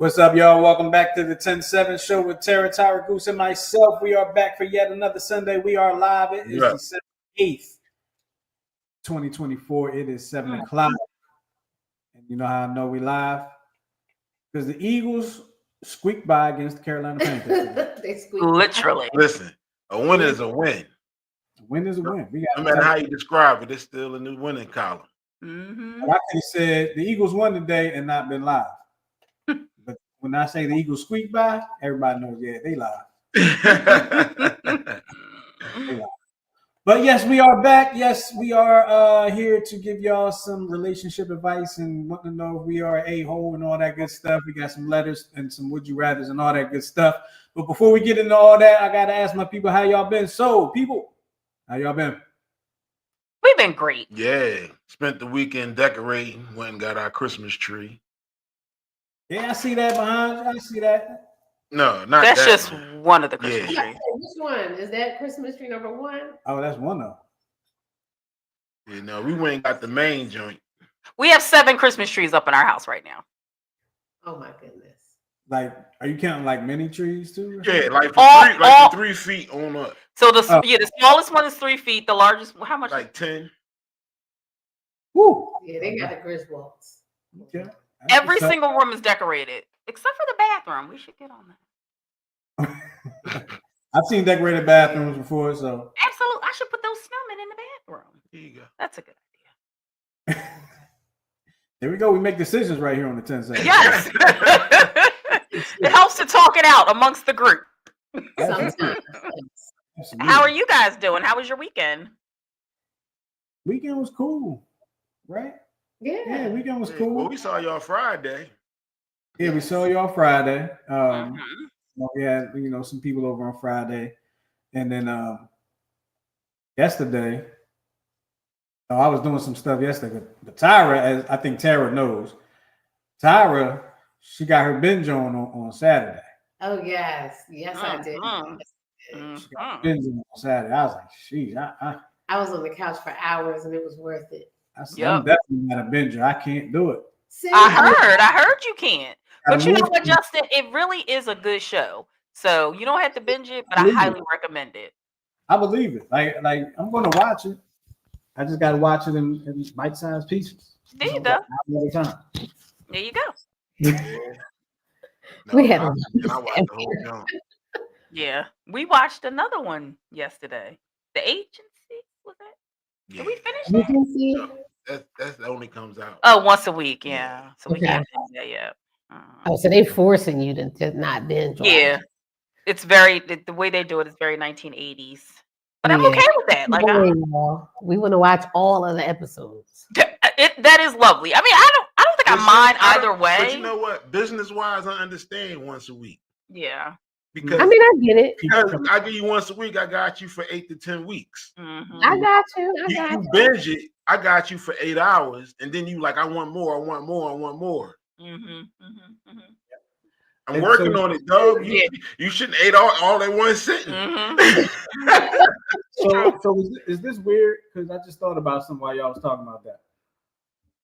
What's up, y'all? Welcome back to the 10-7 show with Tara, Tyra, Goose, and myself. We are back for yet another Sunday. We are live. It is December 8th, 2024. It is 7 o'clock. And you know how I know we live? Because the Eagles squeaked by against the Carolina Panthers. They squeaked Literally. Listen, a win is a win. A win is a win. No matter how you describe it, it's still a new winning column. Mm-hmm. I could have said the Eagles won today and not been live. But when I say the Eagles squeak by, everybody knows, yeah, they live. They live. But yes, we are back. Yes, we are here to give y'all some relationship advice and want to know if we are an a-hole and all that good stuff. We got some letters and some would you rathers and all that good stuff. But before we get into all that, I got to ask my people how y'all been. So, people, how y'all been? We've been great. Yeah. Spent the weekend decorating. Went and got our Christmas tree. Yeah, I see that behind you. I see that. No, not That's that just one of the Christmas trees. Which one? Is that Christmas tree number one? Oh, that's one of them. You know, we went and got the main joint. We have 7 Christmas trees up in our house right now. Oh my goodness. Like, are you counting like mini trees too? Yeah, like for 3 feet on up. So the smallest one is 3 feet. The largest, how much? Like 10. Woo. Yeah, they got the Griswolds. Okay. Every single room is decorated except for the bathroom. We should get on that. I've seen decorated bathrooms before, so absolutely, I should put those snowmen in the bathroom. Here you go. That's a good idea. There we go. We make decisions right here on the 10 seconds. Yes. It helps to talk it out amongst the group. Absolutely. How are you guys doing? How was your weekend? Weekend was cool, right? Yeah, weekend was cool. Well, we saw y'all Friday. Yeah, we saw y'all Friday. We had some people over on Friday, and then yesterday, I was doing some stuff yesterday. But Tyra, as I think Tara knows, Tyra, she got her binge on Saturday. Oh yes, I did. She got binge on Saturday. I was like, geez, I was on the couch for hours, and it was worth it. I'm definitely not a binger. I can't do it. I heard you can't. But you know what, Justin? It really is a good show. So you don't have to binge it, but I highly recommend it. I believe it. Like I'm going to watch it. I just got to watch it in bite-sized pieces. There you go. Time. There you go. We had I watched the whole jump. Yeah, we watched another one yesterday. The Agency, was it? Yeah. Did we finish it? That only comes out. Oh, once a week, yeah. So we can't finish that yet. Oh, so they forcing you to not binge. Yeah, it's very the way they do it is very 1980s. But I'm okay with that. Like we want to watch all of the episodes. That is lovely. I mean, I don't think I mind either way. But you know what? Business-wise, I understand once a week. Yeah. Because I mean, I get it. Because I give you once a week, I got you for 8 to 10 weeks. Mm-hmm. I got you. You binge it, I got you for 8 hours, and then you like, I want more. Mm-hmm. Mm-hmm. I'm working on it, dog. You shouldn't eat all at one sitting. Mm-hmm. so is this weird? Because I just thought about something while y'all was talking about that.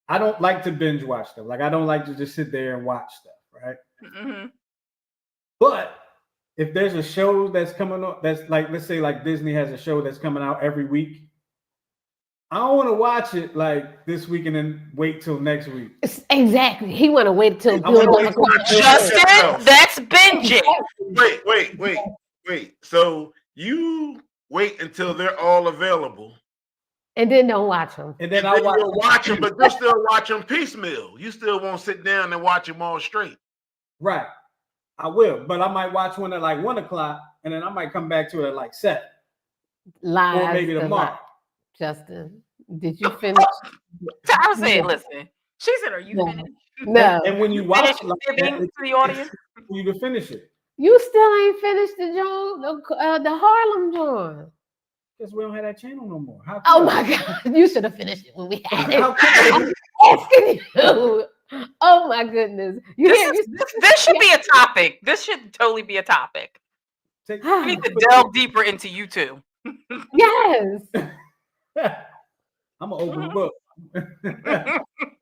I don't like to binge watch stuff. Like I don't like to just sit there and watch stuff, right? Mm-hmm. But if there's a show that's coming up, that's like, let's say like Disney has a show that's coming out every week. I don't want to watch it like this week and then wait till next week. Exactly. He want to wait till Justin, that's binging. Wait. So you wait until they're all available. And then don't watch them. And then I'll watch them, but you still watch them piecemeal. You still won't sit down and watch them all straight. Right. I will, but I might watch one at like 1 o'clock, and then I might come back to it at like 7. Live. Or maybe tomorrow. Justin, did you finish? I was saying, listen. She said, "Are you finished?" No. And when you watch it, to the audience, for you to finish it. You still ain't finished the Harlem joint. Because we don't have that channel no more. Oh my God! You should have finished it when we had it. I'm asking you. Oh my goodness! This should be a topic. This should totally be a topic. We need to delve deeper into you two. Yes. I'm an open book.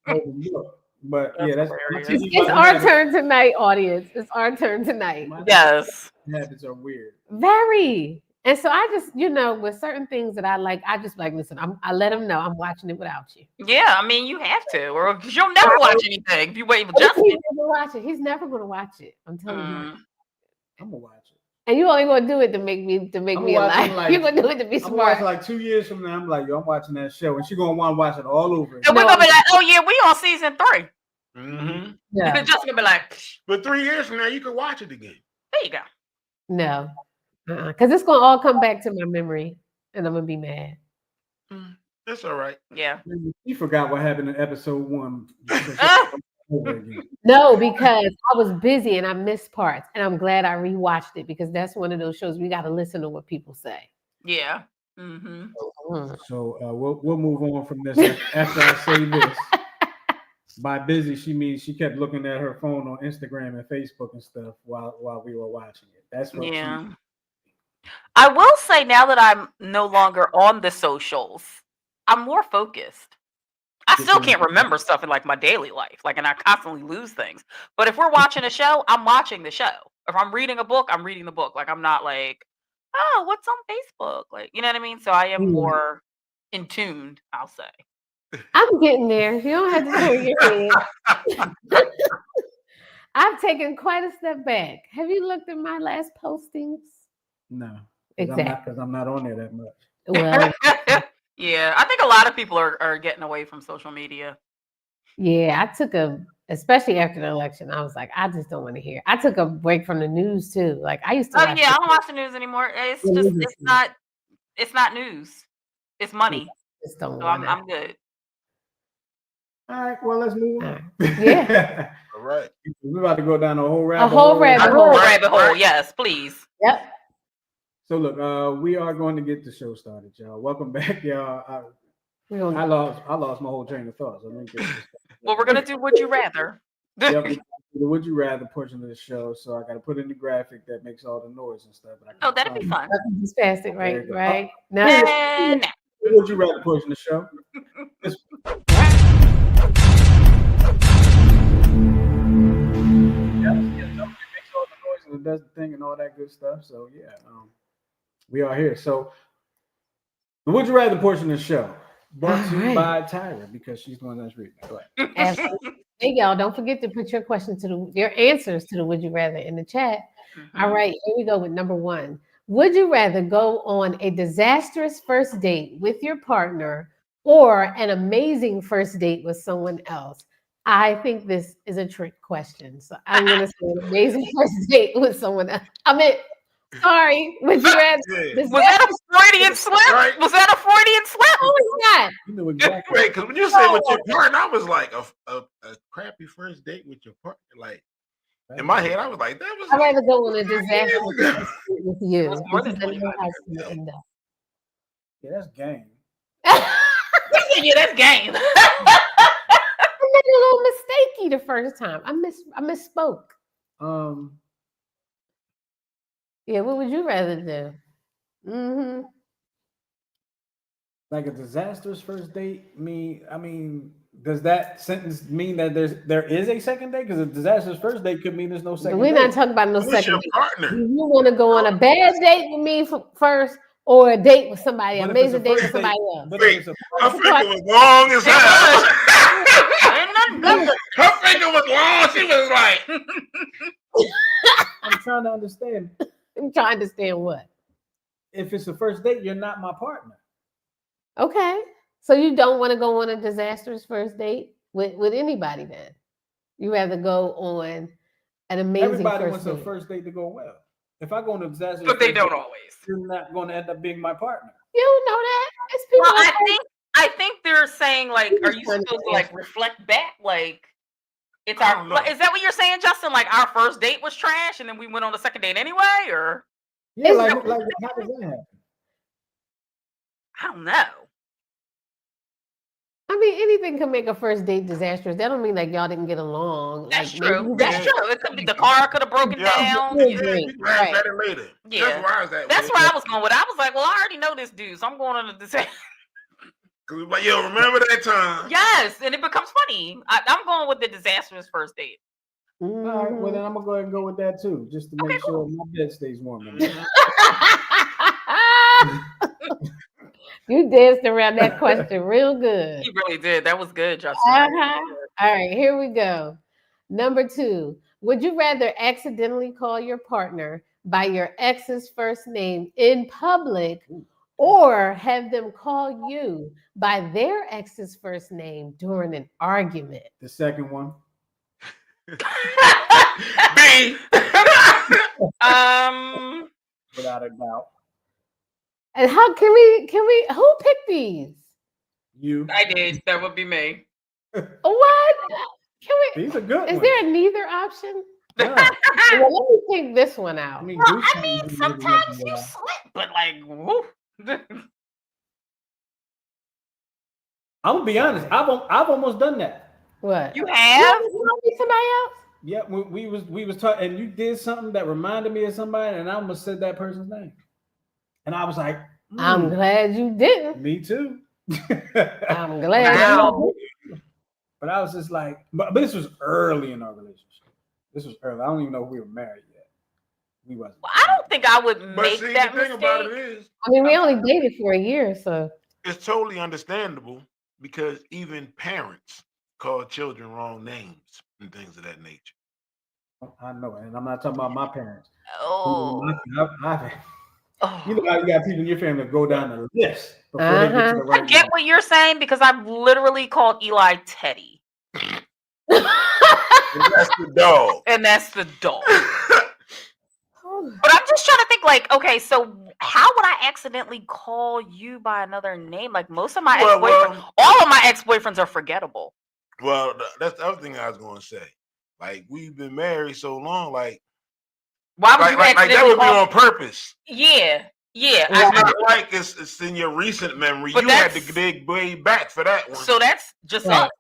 Open book. But yeah, that's my hilarious. TV It's our turn tonight, audience. It's our turn tonight. My Yes. habits are weird. Very. And so I just, with certain things that I like, I just like, listen, I let them know I'm watching it without you. Yeah, I mean, you have to, or because you'll never watch anything if you wait with Justin. He's never watch it. He's never going to watch it. I'm telling you. I'm gonna watch it. And you only gonna do it to make me alive. Like, You're gonna do it to be I'm gonna smart. watch like 2 years from now. I'm like, yo, I'm watching that show, and she's gonna want to watch it all over. And we're gonna be like, oh yeah, we on season 3. Mm-hmm. No. And Justin gonna be like, But 3 years from now, you can watch it again. there you go. No. Because it's gonna all come back to my memory, and I'm gonna be mad. That's all right. Yeah. You forgot what happened in episode 1. Over again. No, because I was busy and I missed parts, and I'm glad I rewatched it because that's one of those shows we got to listen to what people say. Yeah. Mm-hmm. So we'll move on from this after I say this. By busy, she means she kept looking at her phone on Instagram and Facebook and stuff while we were watching it. That's what. Yeah. I will say now that I'm no longer on the socials, I'm more focused. I still can't remember stuff in like my daily life, and I constantly lose things. But if we're watching a show, I'm watching the show. If I'm reading a book, I'm reading the book. Like I'm not like, oh, what's on Facebook? Like, you know what I mean? So I am more in tune, I'll say. I'm getting there. You don't have to turn your head. I've taken quite a step back. Have you looked at my last postings? No, exactly. Because I'm not on there that much. Well, yeah, I think a lot of people are getting away from social media. Yeah, I took especially after the election, I was like, I just don't want to hear. I took a break from the news too. Like I used to. Oh yeah, I don't watch the news anymore. It's not news. It's money. So I'm good. All right, well, let's move on. Yeah. All right. We're about to go down a whole rabbit hole. Rabbit hole, yes, please. Yep. So look, we are going to get the show started, y'all. Welcome back, y'all. I lost my whole train of thought. So Well, we're gonna do Would You Rather. Yep, the Would You Rather portion of the show. So I got to put in the graphic that makes all the noise and stuff. But that'd be fun. Just fast it, right? Now, Would You Rather portion of the show. It does the thing and all that good stuff. So yeah, we are here. So the Would You Rather portion of the show brought to you by Tyra because she's the one that's reading. Go ahead. Hey y'all, don't forget to put your questions your answers to the Would You Rather in the chat. All right, here we go with number 1. Would you rather go on a disastrous first date with your partner or an amazing first date with someone else? I think this is a trick question. So I'm going to say an amazing first date with someone else. Sorry. Would you rather? Was that a Freudian slip? Right? Was that a Freudian slip? Oh, it's not. You know exactly. Wait, because when you say with your partner, I was like a crappy first date with your partner. Like in my head, I was like, that was. I'd rather go on a disastrous first date with you. Yeah, that's game. Yeah, that's game. I made a little mistakey the first time. I misspoke. Yeah, what would you rather do? Mm-hmm. Like a disastrous first date? I mean, does that sentence mean that there is a second date? Because a disastrous first date could mean there's no second We're date. not talking about no second date. Partner? Do you want to go on a bad date with me first or a date with somebody, an amazing date with somebody else? Wait, her finger was long as hell. Her finger was long. She was like. I'm trying to understand. I'm trying to understand what? If it's the first date, you're not my partner. Okay. So you don't want to go on a disastrous first date with anybody then? You rather go on an amazing Everybody first wants date. a first date to go well. If I go on a disastrous but they don't date, always. You're not going to end up being my partner. You don't know that. It's people Well, I think they're saying like, are you supposed to like reflect back? Like, it's our. Is that what you're saying, Justin? Like our first date was trash, and then we went on the second date anyway, or? Yeah, like how does that happen? I don't know. I mean, anything can make a first date disastrous. That don't mean like y'all didn't get along. That's like, true. That's true. It could be the car could have broken down. Right. Better later. Yeah. That's where I was going with. I was like, well, I already know this dude, so I'm going on a disaster. Cause we're like, yo, remember that time? Yes, and it becomes funny. I'm going with the disastrous first date. All right, well then I'm gonna go ahead and go with that too, just to make sure my bed stays warm. You danced around that question real good. You really did. That was good, Justin. Uh-huh. All right, here we go. Number 2. Would you rather accidentally call your partner by your ex's first name in public or have them call you by their ex's first name during an argument? The second one. B. Without a doubt. And how can we who picked these? You. I did. That would be me. What? Can we These are good. Is there a neither option? Yeah. Well, let me take this one out. I mean, Well, I mean, sometimes you slip, but like, woo. I'm gonna be honest. I've almost done that. What? You have? You want to be somebody else? Yeah, we was talking, and you did something that reminded me of somebody, and I almost said that person's name, and I was like, I'm glad you didn't. Me too. I'm glad. Wow. But I was just like, but this was early in our relationship. This was early. I don't even know if we were married yet. We wasn't. Well, I don't think I would But make see, that the thing mistake. about it is, I mean, we only dated for a year, so it's totally understandable because even parents call children wrong names and things of that nature. I know, and I'm not talking about my parents. Oh. You know how you got people in your family that go down the list before they get to the right I get one. what you're saying because I've literally called Eli Teddy. And that's the dog. And that's the dog. But I'm just trying to think, like, okay, so how would I accidentally call you by another name? Like most of my ex-boyfriends, all of my ex-boyfriends are forgettable. Well, that's the other thing I was going to say. Like, we've been married so long, like, why would you like that would be on purpose. Yeah. It's not like it's in your recent memory. But you had to dig way back for that one. So that's just us.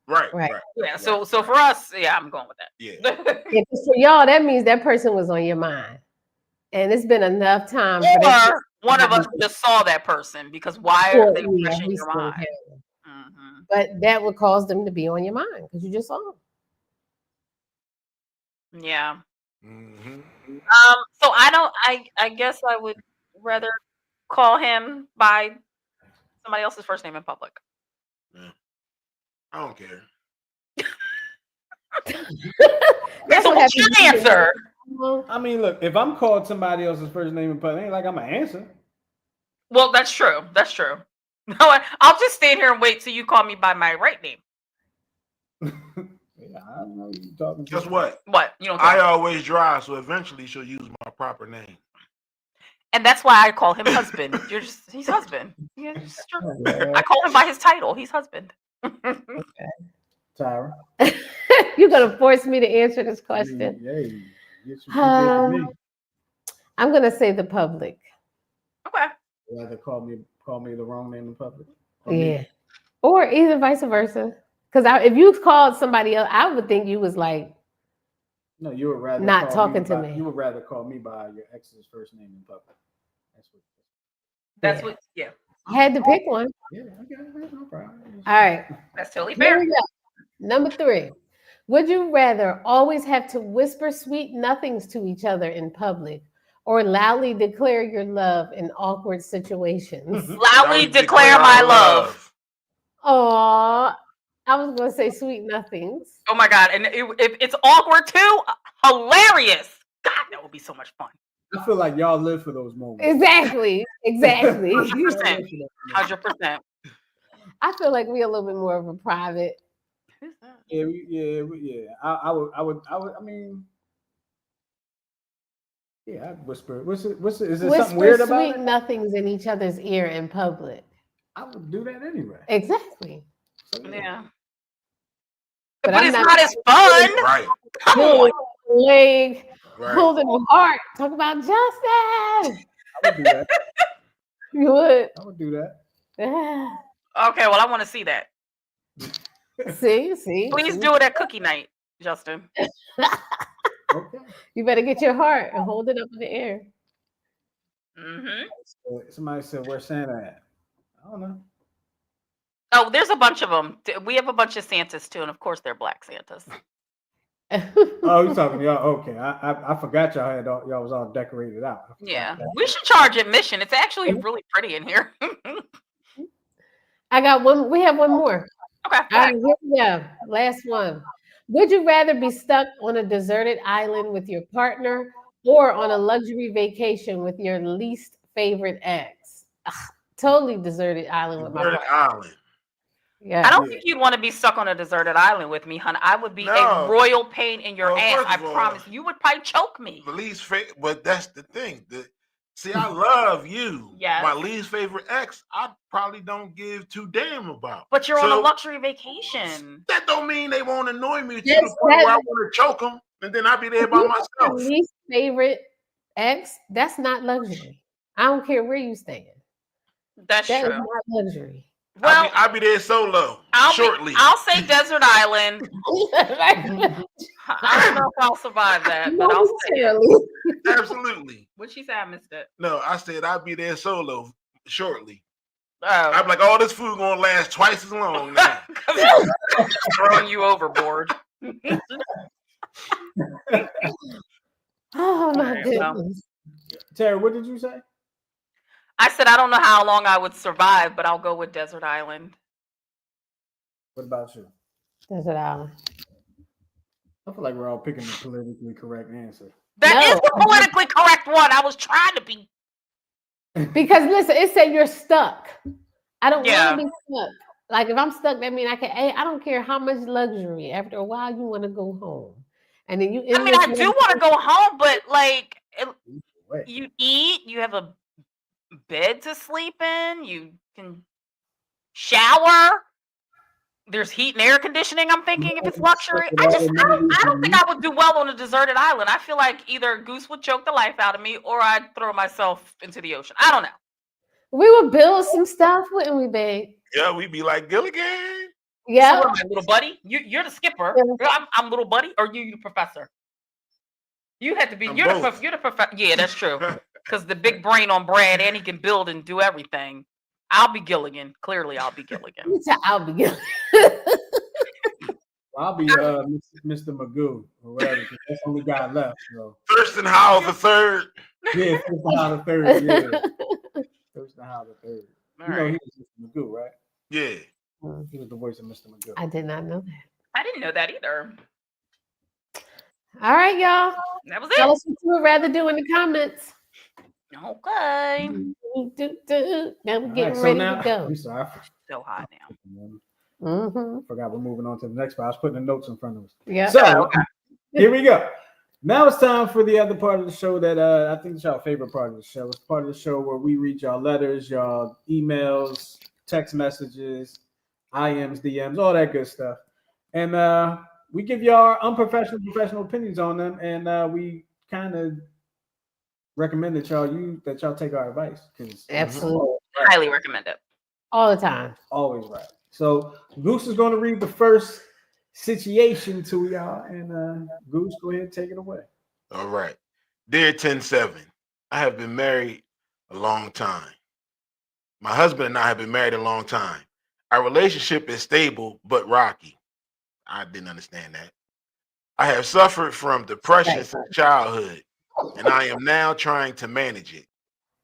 Right. Yeah. So for us, yeah, I'm going with that. Yeah. Yeah, for y'all, that means that person was on your mind, and it's been enough time. Or one of us just saw that person because why are they fresh in your mind? But that would cause them to be on your mind because you just saw them. Yeah. Mm-hmm. So I guess I would rather call him by somebody else's first name in public. Yeah. I don't care. So what's your answer? I mean, look, if I'm called somebody else's first name in public, it ain't like I'm gonna answer. Well, that's true. That's true. No, I'll just stand here and wait till you call me by my right name. Yeah, I don't know you talking. Guess what? What? You don't. I always drive, so eventually she'll use my proper name. And that's why I call him husband. He's husband. Yeah, it's true. I call him by his title. He's husband. Okay. Tyra. You're gonna force me to answer this question. I'm gonna say the public. Okay. Rather call me the wrong name in public. Or either vice versa. Because if you called somebody else, I would think you was like, no, you would rather not talking to me. You would rather call me by your ex's first name in public. That's what. Yeah. I had to pick one. Yeah, okay, no problem. All right. That's totally fair. Here we go. Number 3. Would you rather always have to whisper sweet nothings to each other in public or loudly declare your love in awkward situations? Loudly declare my love. Aw, I was going to say sweet nothings. Oh my God. And if it's awkward too, hilarious. God, that would be so much fun. I feel like y'all live for those moments. Exactly. 100%. I feel like we're a little bit more of a private. Yeah. I would. I mean, yeah, I'd whisper. Is there something weird about it? Whisper sweet nothings in each other's ear in public. I would do that anyway. Exactly. So, yeah. But it's not as fun. Right. Come on. Leg, holding a heart. Talk about Justin. I would do that. You would. I would do that. Okay, well, I want to see that. See. Please do it at cookie night, Justin. Okay. You better get your heart and hold it up in the air. Mm-hmm. Somebody said, "Where's Santa at?" I don't know. Oh, there's a bunch of them. We have a bunch of Santas too, and of course they're black Santas. Oh, you talking y'all? Okay, I forgot y'all had y'all was all decorated out. Yeah, we should charge admission. It's actually really pretty in here. I got one. We have one more. Okay. All right, here we go. Last one. Would you rather be stuck on a deserted island with your partner or on a luxury vacation with your least favorite ex? Ugh, totally deserted island with my Deserted partner. island. I Yeah. don't think you'd want to be stuck on a deserted island with me, hon. I would be a No. royal pain in your Well, ass. first I of all, promise. You would probably choke me. The least favorite, but that's the thing. See, I love you. Yes. My least favorite ex, I probably don't give two damn about. But you're on a So, luxury vacation. That don't mean they won't annoy me to Yes, the point where I that- want to choke them, and then I'll be there If by you have your myself. least favorite ex, that's not luxury. I don't care where you staying. That's That is true. not luxury. Well, I'll be there solo shortly. I'll say desert island. I don't know if I'll survive that, but I'll say it. Momentarily. Absolutely. What'd she say? I missed it. No, I said I'll be there solo shortly. Oh, I'm like, all this food gonna last twice as long now. throwing you overboard. Oh my Alright, well. goodness. Terry, what did you say? I said I don't know how long I would survive, but I'll go with desert island. What about you? Desert island. I feel like we're all picking the politically correct answer. That is No. the politically correct one. I was trying to be. Because listen, it said you're stuck. I don't Yeah. want to be stuck. Like if I'm stuck, that means I can. Hey, I don't care how much luxury. After a while, you want to go home, and then you. I mean, I do want to go home, but like, Wait. you eat, you have a bed to sleep in, you can shower. There's heat and air conditioning. I'm thinking if it's luxury, I don't think I would do well on a deserted island. I feel like either Goose would choke the life out of me, or I'd throw myself into the ocean. I don't know. We would build some stuff, wouldn't we, babe? Yeah, we be like Gilligan. So Yeah. what am I, little buddy? You're the skipper. Yeah. I'm little buddy, or you the professor? You had to be. I'm You're both. the professor. Yeah, that's true. Because the big brain on Brad, and he can build and do everything. I'll be Gilligan. Clearly, I'll be Gilligan. I'll be good. I'll be Mr. Magoo or whatever. 'Cause that's the only guy left. So Thurston Howell the third. yeah, Thurston Howell the third. Yeah, Thurston Howell the third. All You know right. he was Mr. Magoo, right? Yeah. He was the voice of Mr. Magoo. I did not know that. I didn't know that either. All right, y'all. That was Tell it. us what you would rather do in the comments. Okay. Now we're All getting right, so ready now, to go. I'm sorry, So hot now. forgot we're moving on to the next part. I was putting the notes in front of us. Yeah. So here we go. Now it's time for the other part of the show that I think is y'all favorite part of the show. It's part of the show where we read y'all letters, y'all emails, text messages, IMs, DMs, all that good stuff. And we give y'all unprofessional, professional opinions on them, and we kind of recommend that y'all take our advice because Absolutely. Highly recommend it. All the time. always right. So Goose is going to read the first situation to y'all, and Goose, go ahead and take it away. All right. Dear 10-7, I have been married a long time. My husband and I have been married a long time. Our relationship is stable but rocky. I didn't understand that. I have suffered from depression since childhood, and I am now trying to manage it.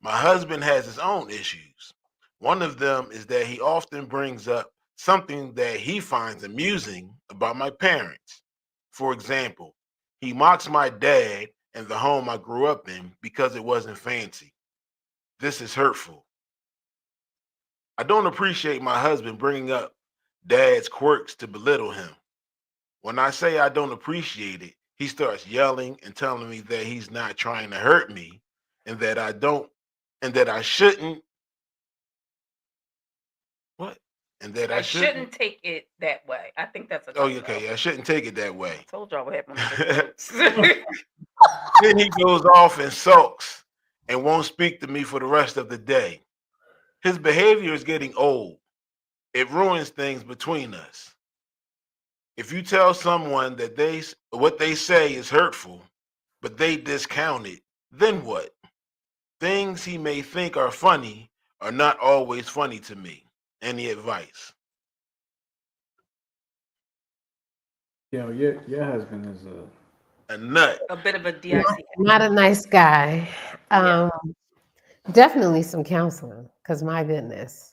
My husband has his own issues. One of them is that he often brings up something that he finds amusing about my parents. For example, he mocks my dad and the home I grew up in because it wasn't fancy. This is hurtful. I don't appreciate my husband bringing up dad's quirks to belittle him. When I say I don't appreciate it, he starts yelling and telling me that he's not trying to hurt me and that I shouldn't. What? And that I shouldn't take it that way. I think that's a Oh, typo. okay. I shouldn't take it that way. I told y'all what happened. With the Then he goes off and sulks and won't speak to me for the rest of the day. His behavior is getting old. It ruins things between us. If you tell someone that what they say is hurtful, but they discount it, then what? Things he may think are funny are not always funny to me. Any advice? Yo, your husband is A nut. A bit of a dick. Not a nice guy. Yeah. Definitely some counseling, because my goodness.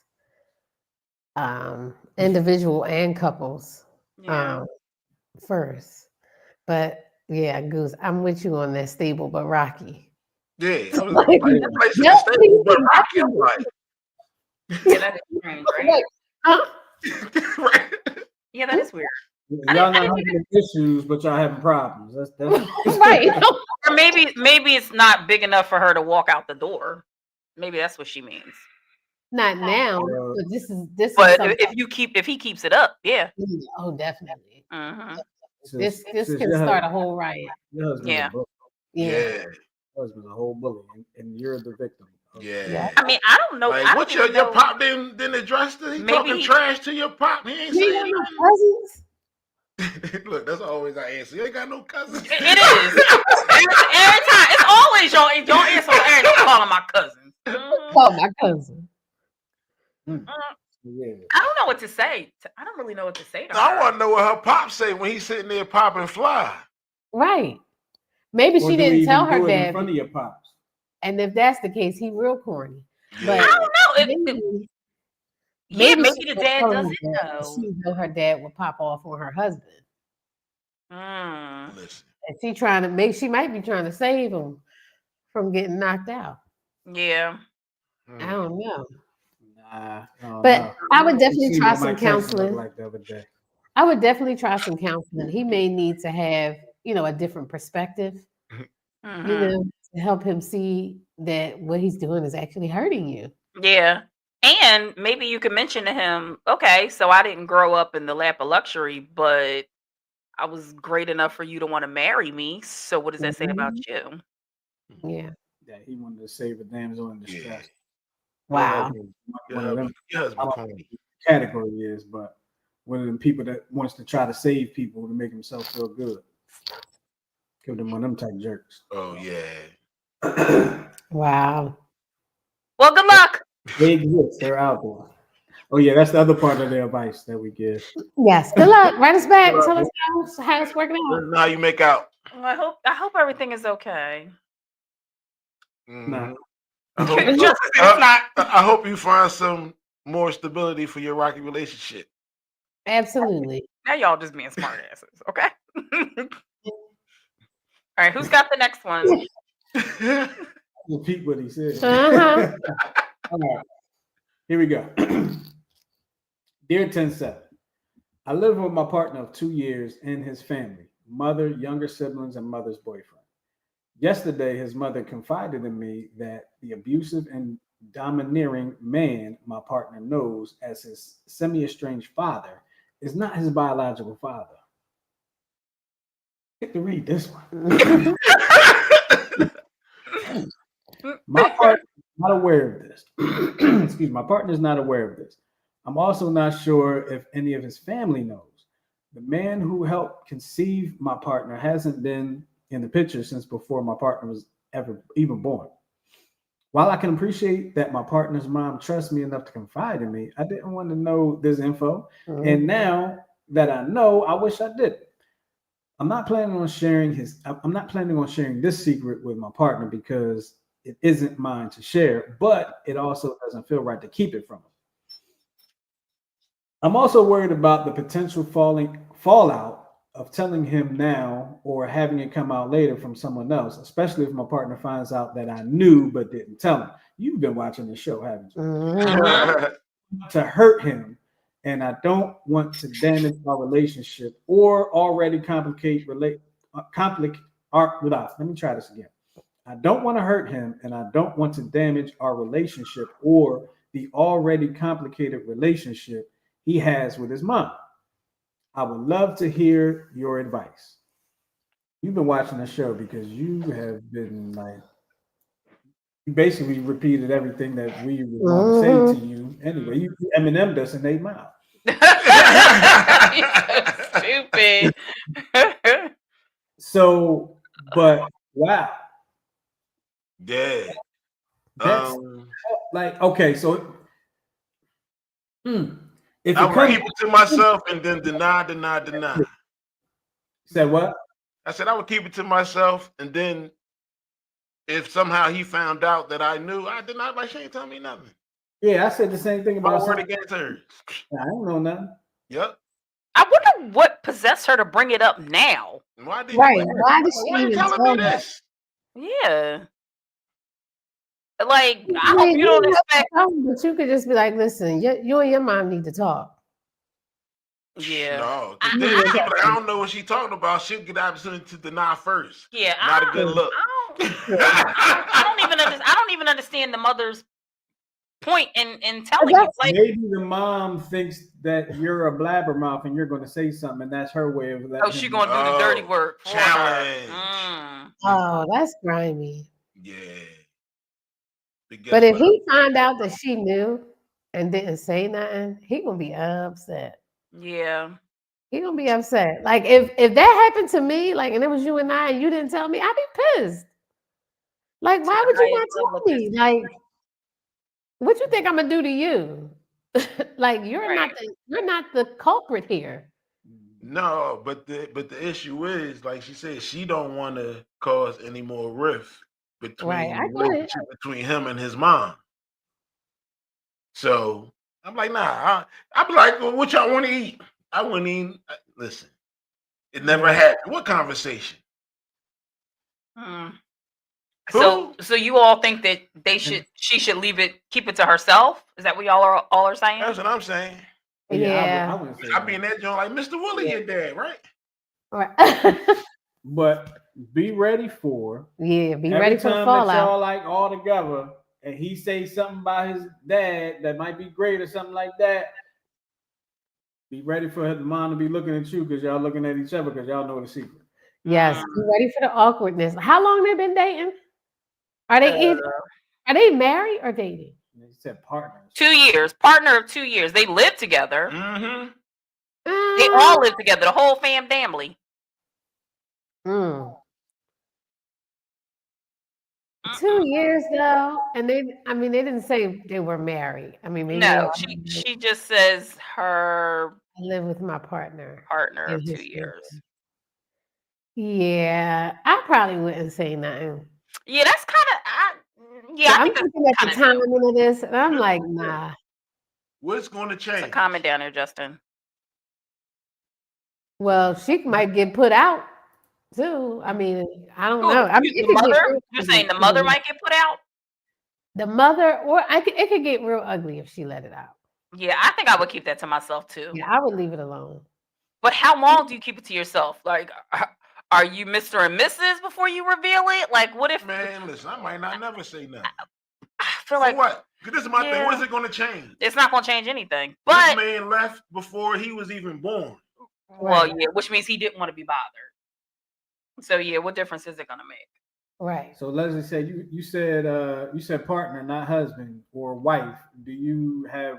Individual and couples Yeah. first. But yeah, Goose, I'm with you on that stable but rocky. Yeah, I was Like, like, that place is no, stable, but Rocky. I'm like, Yeah, that is strange, right? like, huh? right. Yeah, that is weird. y'all not having issues, but y'all having problems. That's Right. Or maybe it's not big enough for her to walk out the door. Maybe that's what she means. Not now, but this is But something. if he keeps it up, yeah. Oh, definitely. Mm-hmm. This Sis, can start a whole riot. Your husband's Yeah. a bully. Yeah. Yeah, Your husband's a whole bully, and you're the victim. yeah. I mean, I don't know. Like, I what don't your even know. pop didn't address it? He Maybe talking he- trash to your pop. He ain't You ain't saying got no cousins? nothing. Look, that's always our answer. You ain't got no cousins. It is. Every time. It's always your answer. Aaron, don't call him my cousin. Oh, my cousin. Yeah. I don't know what to say. I don't really know what to say to her. I want to know what her pop say when he's sitting there popping fly. Right. Maybe Or she do we didn't tell even her do it in dad. front of your pops? And if that's the case, he real corny. Yeah. I don't know. Maybe Maybe she the was dad telling doesn't her that know. she know her dad would pop off on her husband. Listen. And she might be trying to save him from getting knocked out. Yeah. I don't know. Nah, But I would definitely See try what my some cousin looked counseling. like the other day. I would definitely try some counseling. He may need to have, a different perspective, Mhm. to help him see that what he's doing is actually hurting you. Yeah. And maybe you could mention to him, okay, so I didn't grow up in the lap of luxury, but I was great enough for you to want to marry me. So what does that say about you? Yeah. That he wanted to save a damsel in distress. Wow. One of them. Your I husband don't know corny. what the category is, but one of them people that wants to try to save people to make himself feel good. Give them one of them type jerks. Oh yeah. Wow. Well, good luck. They exist. They're out there. Oh yeah, that's the other part of the advice that we give. Yes. Good luck. Write us back. Tell us how it's working out. Now you make out. Well, I hope everything is okay. Nah. I hope, Just it's not. I hope you find some more stability for your rocky relationship. Absolutely. Now y'all just being smart asses, okay? All right, who's got the next one? Repeat what he said. Uh-huh. All right. Here we go. Dear 10-7, I live with my partner of 2 years and his family, mother, younger siblings, and mother's boyfriend. Yesterday, his mother confided in me that the abusive and domineering man my partner knows as his semi-estranged father is not his biological father. I get to read this one. My partner is not aware of this. Excuse me, my partner is not aware of this. I'm also not sure if any of his family knows. The man who helped conceive my partner hasn't been in the picture since before my partner was even born. While I can appreciate that my partner's mom trusts me enough to confide in me, I didn't want to know this info. And now that I know, I wish I did. I'm not planning on sharing this secret with my partner because it isn't mine to share, but it also doesn't feel right to keep it from him. I'm also worried about the potential fallout of telling him now or having it come out later from someone else, especially if my partner finds out that I knew but didn't tell him. You've been watching the show, haven't you? To hurt him, and I don't want to damage our relationship or already complicate. Let me try this again. I don't want to hurt him, and I don't want to damage our relationship or the already complicated relationship he has with his mom. I would love to hear your advice. You've been watching the show because you have been you basically repeated everything that we were going to say to you anyway. You Eminem us in 8 Mile. You're so stupid. So, but wow. Yeah. That's okay. So, if I'm it comes able to myself and then deny. Said what? I said I would keep it to myself, and then if somehow he found out that I knew, I did not. Like, she ain't telling me nothing. Yeah, I said the same thing My about word something. against hers. I don't know nothing. Yep. I wonder what possessed her to bring it up now. Why did Right. you? Why did she Why you even telling tell me her? this? Yeah. Like, I I hope mean, you don't you have to expect. tell them, but you could just be like, listen, you and your mom need to talk. Yeah. No, I, because then I she'll don't, be like, I don't know what she's talking about. She'll get the opportunity to deny first. yeah, Not a good look. I don't even understand the mother's point in telling you. that's- Like, Maybe the mom thinks that you're a blabbermouth and you're going to say something, and that's her way of letting oh, she him gonna do the dirty Oh, work for challenge. her. Oh, that's grimy. Yeah. But guess But if what? he find out that she knew and didn't say nothing, he gonna be upset. Yeah. He gonna be upset. Like if that happened to me, like, and it was you and I, and you didn't tell me, I'd be pissed. Like, To why the would you highest not level of tell me? Like, what you think I'm gonna do to you? Like, Right. you're not the culprit here. No, but the issue is, like she said, she don't want to cause any more rift Right. between I the get it. relationship between him and his mom. So I'm like, nah. I'm like, well, what y'all want to eat? I wouldn't even listen. It never Yeah. happened. What conversation? So Who? so you all think that she should keep it to herself? Is that what y'all are saying? That's what I'm saying. Yeah, I Yeah. wouldn't say I be that. in that joint like Mr. Willie, Yeah. your dad, right? Right. But be ready for Yeah, be every ready for the time that fallout. y'all like all together and he say something about his dad that might be great or something like that. Be ready for the mom to be looking at you because y'all looking at each other because y'all know the secret. Yes, be ready for the awkwardness. How long they been dating? Are they married or dating? And they said partners. 2 years, partner of 2 years. They live together. Mm-hmm. They all live together, the whole family. Mm. 2 years though, and they didn't say they were married. I mean, maybe they No, were she just says her I live with my partner. partner in of 2 his years. family. Yeah, I probably wouldn't say nothing. Yeah, that's kind of. Yeah, So I I'm think that's looking at the kind of timing of this, and I'm like, nah. What's going to So change? comment down there, Justin. Well, she might get put out too. I mean, I don't know. I mean, The it could get mother? real You're ugly saying the either mother way. might get put out? The mother, or it could get real ugly if she let it out. Yeah, I think I would keep that to myself too. Yeah, I would leave it alone. But how long do you keep it to yourself? Like, are you Mr. and Mrs. before you reveal it? Like, what if? Man, listen, I might not never say nothing. I feel For like what? Because this is my thing. Yeah. What is it going to change? it's not going to change anything. This But man left before he was even born. well, Right. yeah, which means he didn't want to be bothered. So yeah, what difference is it going to make? Right. So Leslie said you said partner, not husband or wife. Do you have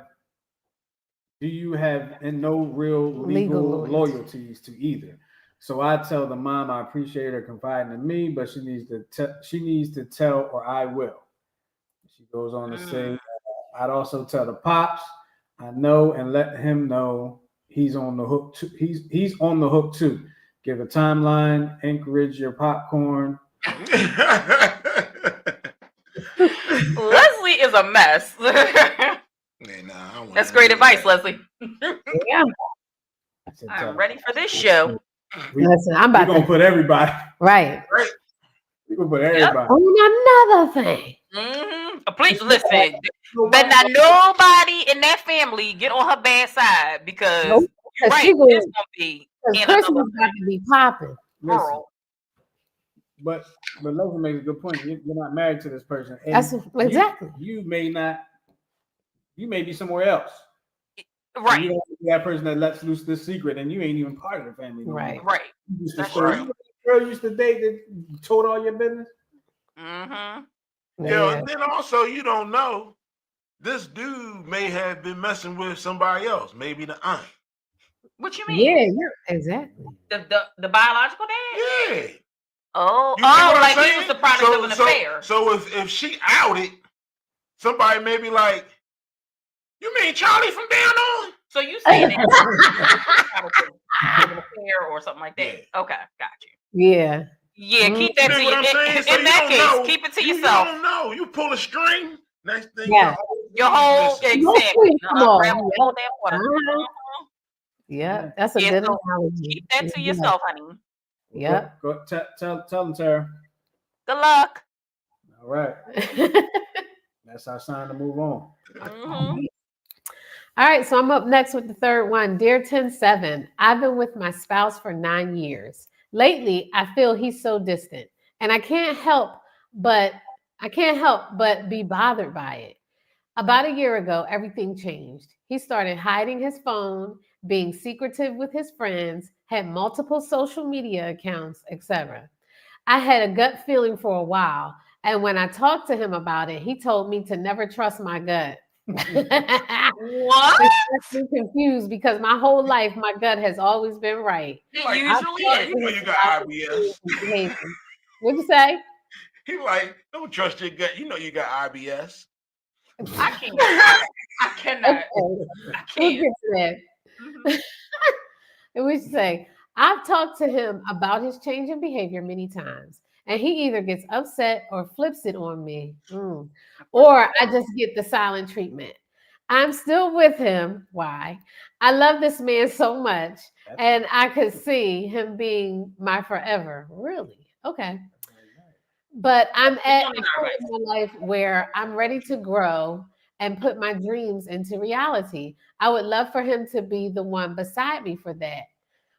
no real legal loyalties to either? So I tell the mom I appreciate her confiding in me, but she needs to tell or I will. She goes on to say, I'd also tell the pops I know and let him know he's on the hook too. He's on the hook too. Give a timeline, encourage your popcorn. Leslie is a mess. That's great advice, Leslie. Yeah. I'm ready for this show. Listen, I'm We're about gonna to put everybody. right. We're gonna put everybody. On another thing. Please listen. But not nobody in that family get on her bad side because Nope. you're right. She It's gonna be in Christmas another got to be popping. Listen, world. but Leslie makes a good point. You're not married to this person. And That's exactly. You may not. You may be somewhere else. Right. And you don't be that person that lets loose this secret, and you ain't even part of the family. No Right. more. Right. You used to That's stir- true. Girl used to date that told all your business. Mm-hmm. Yeah, and then also you don't know. This dude may have been messing with somebody else, maybe the aunt. What you mean? Yeah, exactly. The biological dad? Yeah. Oh, You get what I'm like saying? he was the product of an affair. So if she outed, somebody may be like, "You mean Charlie from down on?" So you saying it an affair or something like that? Yeah. Okay, got you. Yeah. Yeah, keep that You to know what I'm saying? you. So In you that don't case, know. keep it to You yourself. don't know. You pull a string. Next thing Yeah. Your whole Come exactly. on. Unravel the whole damn water. Uh-huh. Yeah, that's a Yeah, good so analogy. keep that to yourself, honey. Yep. Go, tell them, Tara. Good luck. All right. That's our sign to move on. Mhm. All right, so I'm up next with the third one. Dear 107, I've been with my spouse for 9 years. Lately, I feel he's so distant, and I can't help but be bothered by it. About a year ago, everything changed. He started hiding his phone, being secretive with his friends, had multiple social media accounts, etc. I had a gut feeling for a while, and when I talked to him about it, he told me to never trust my gut. What? Which left me confused because my whole life my gut has always been right. It Like, usually I've is. you know you got IBS. What'd you say? He like, don't trust your gut. You know you got IBS. I can't. I cannot. Okay, I we'll can't. get to that. Mhm. And we say, I've talked to him about his change in behavior many times, and he either gets upset or flips it on me, or I just get the silent treatment. I'm still with him. Why? I love this man so much, and I could see him being my forever. Really? Okay. But I'm at a point in my life where I'm ready to grow and put my dreams into reality. I would love for him to be the one beside me for that.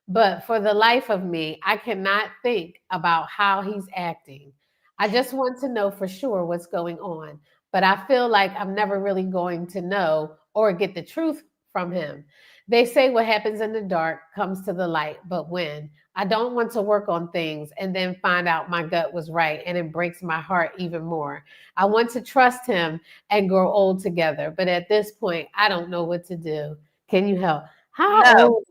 But for the life of me, I cannot think about how he's acting. I just want to know for sure what's going on. But I feel like I'm never really going to know or get the truth from him. They say what happens in the dark comes to the light, but when? I don't want to work on things and then find out my gut was right and it breaks my heart even more. I want to trust him and grow old together. But at this point, I don't know what to do. Can you help? How No. old?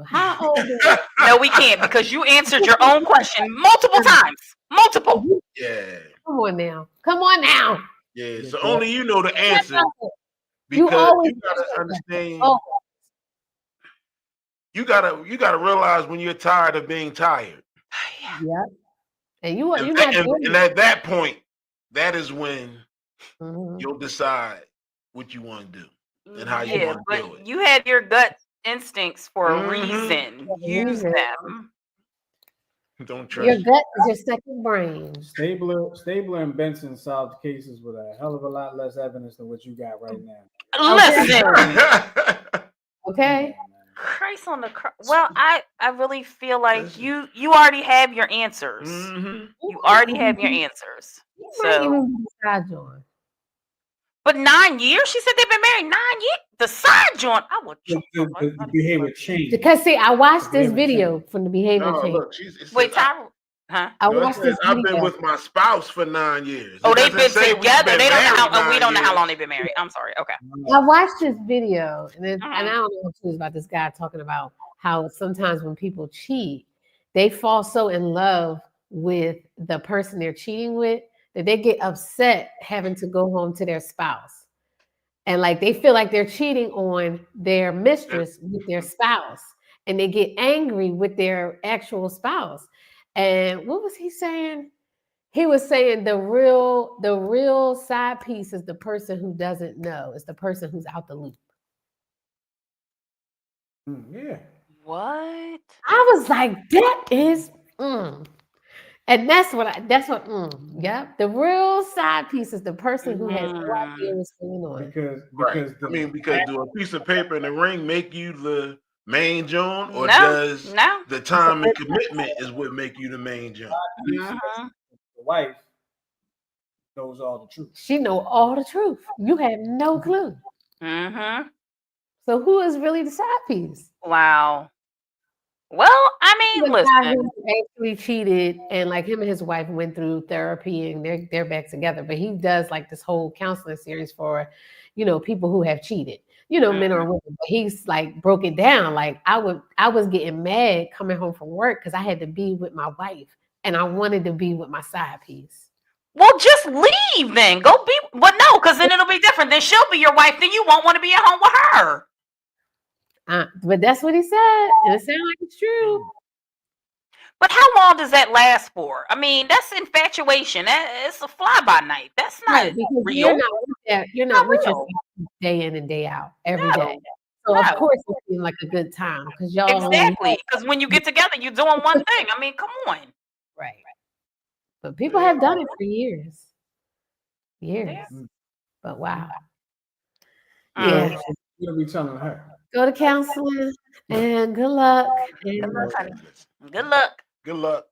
How old is No, we can't because you answered your own question multiple times. Multiple. Yeah. Come on now. Come on now. Yeah. So only you know the answer You because always you gotta understand. Oh, You gotta realize when you're tired of being tired. yeah. And you're And, not and, doing and at that point, that is when Mhm. you'll decide what you want to do and how you Yeah, want to do but it. you had your gut instincts for a Mhm. reason. Use Reason. them. Don't Your trust. gut is your second brain. Stabler and Benson solved cases with a hell of a lot less evidence than what you got right now. Listen, Okay. Christ on the well, I really feel like you already have your answers. Mhm. You already have your answers. You might So, even be side joint. but 9 years? She said they've been married 9 years. The side joint, I would. The behavior changed. Because see, I watched this video from the behavior No, change. look, Wait, Tyra, huh? I No, it watched says, this I've been video. with my spouse for 9 years. Oh, It they've doesn't been say we've together. been They don't know married how. We don't know how 9 long years. they've been married. I'm sorry. Okay. I watched this video, and I Mhm. don't know too about this guy talking about how sometimes when people cheat, they fall so in love with the person they're cheating with that they get upset having to go home to their spouse. And like they feel like they're cheating on their mistress with their spouse, and they get angry with their actual spouse. And what was he saying? He was saying the real side piece is the person who doesn't know. It's the person who's out the loop. Yeah. What? I was like, that is, and yep. The real side piece is the person who has no idea what's going on. Because Right. Because do a piece of paper and a ring make you the main John, or No, does no. the time and commitment is what make you the main John? Mhm. the wife knows all the truth. She know all the truth. You have no clue. Mhm. So who is really the side piece? Wow. Well, I mean, The guy listen. who actually cheated, and like him and his wife went through therapy, and they're back together. But he does like this whole counseling series for, people who have cheated, men or women. But he's like broke it down. Like I was getting mad coming home from work because I had to be with my wife, and I wanted to be with my side piece. Well, just leave then. Go be. Well, no, because then it'll be different. Then she'll be your wife. Then you won't want to be at home with her. But that's what he said. And it sounds like it's true. But how long does that last for? I mean, that's infatuation. It's a fly by night. That's not Right, because real. you're Not not with real. yourself day in and day out, every No. day. So of No. course it seems like a good time because y'all only Exactly. Because when you get together, you're doing one thing. I mean, come on. right. But people have done it for years. Years. Yeah. But wow. Mm. Yeah. What are we telling her? Go to counseling and good luck. Good And luck, honey. Good luck. Good luck.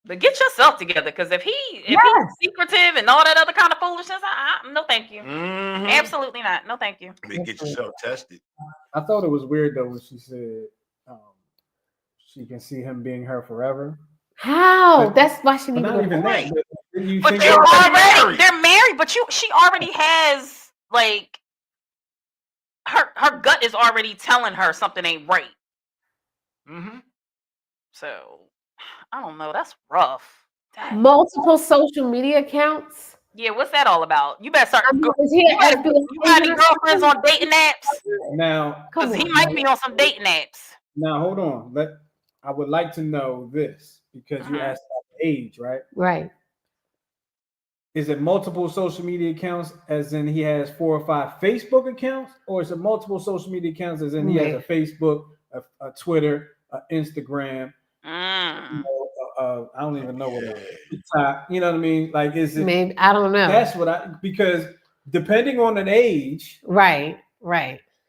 But get yourself together, because if he's secretive and all that other kind of foolishness, no, thank you. Mhm. Absolutely not. No, thank you. Get yourself tested. I thought it was weird though when she said she can see him being her forever. how? But- That's why she But needs to not go even to that. But you But think they're about- already married. But she already has, like, her gut is already telling her something ain't right. Mm-hmm. So I don't know. That's rough. Dang. multiple social media accounts. Yeah, what's that all about? You better start. I mean, is he You an got FBI any agent or girlfriends something? on dating apps? Now, Come Because he on. might be on some dating apps. now hold on. I would like to know this because you Mhm. asked about the age, right? Right. Is it multiple social media accounts as in he has 4 or 5 Facebook accounts, or is it multiple social media accounts as in he has a Facebook, a Twitter, an Instagram? Mm. I don't even know what it is. TikTok, you know what I mean? Like, is it? Maybe I don't know. That's what because depending on an age, right.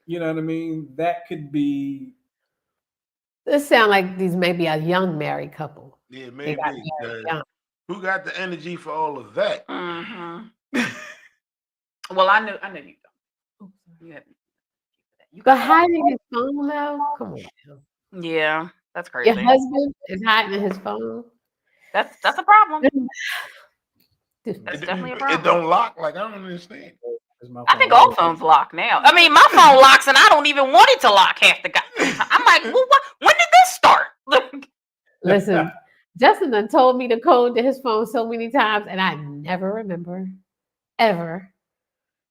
you know what I mean. That could be. This sound like these may be a young married couple. Yeah, They maybe. got married young. Who got the energy for all of that? Mm-hmm. Well, I know you don't. You But got hiding his phone though? Come on. Now. Yeah, that's crazy. Your husband is hiding his phone. That's a problem. That's That's It, definitely a it problem. don't lock. Like, I don't understand. I think all phones lock now. I mean, my phone locks, and I don't even want it to lock half the goddamn time. I'm like, well, when did this start? Listen, Justin done told me the code to his phone so many times, and I never remember, ever.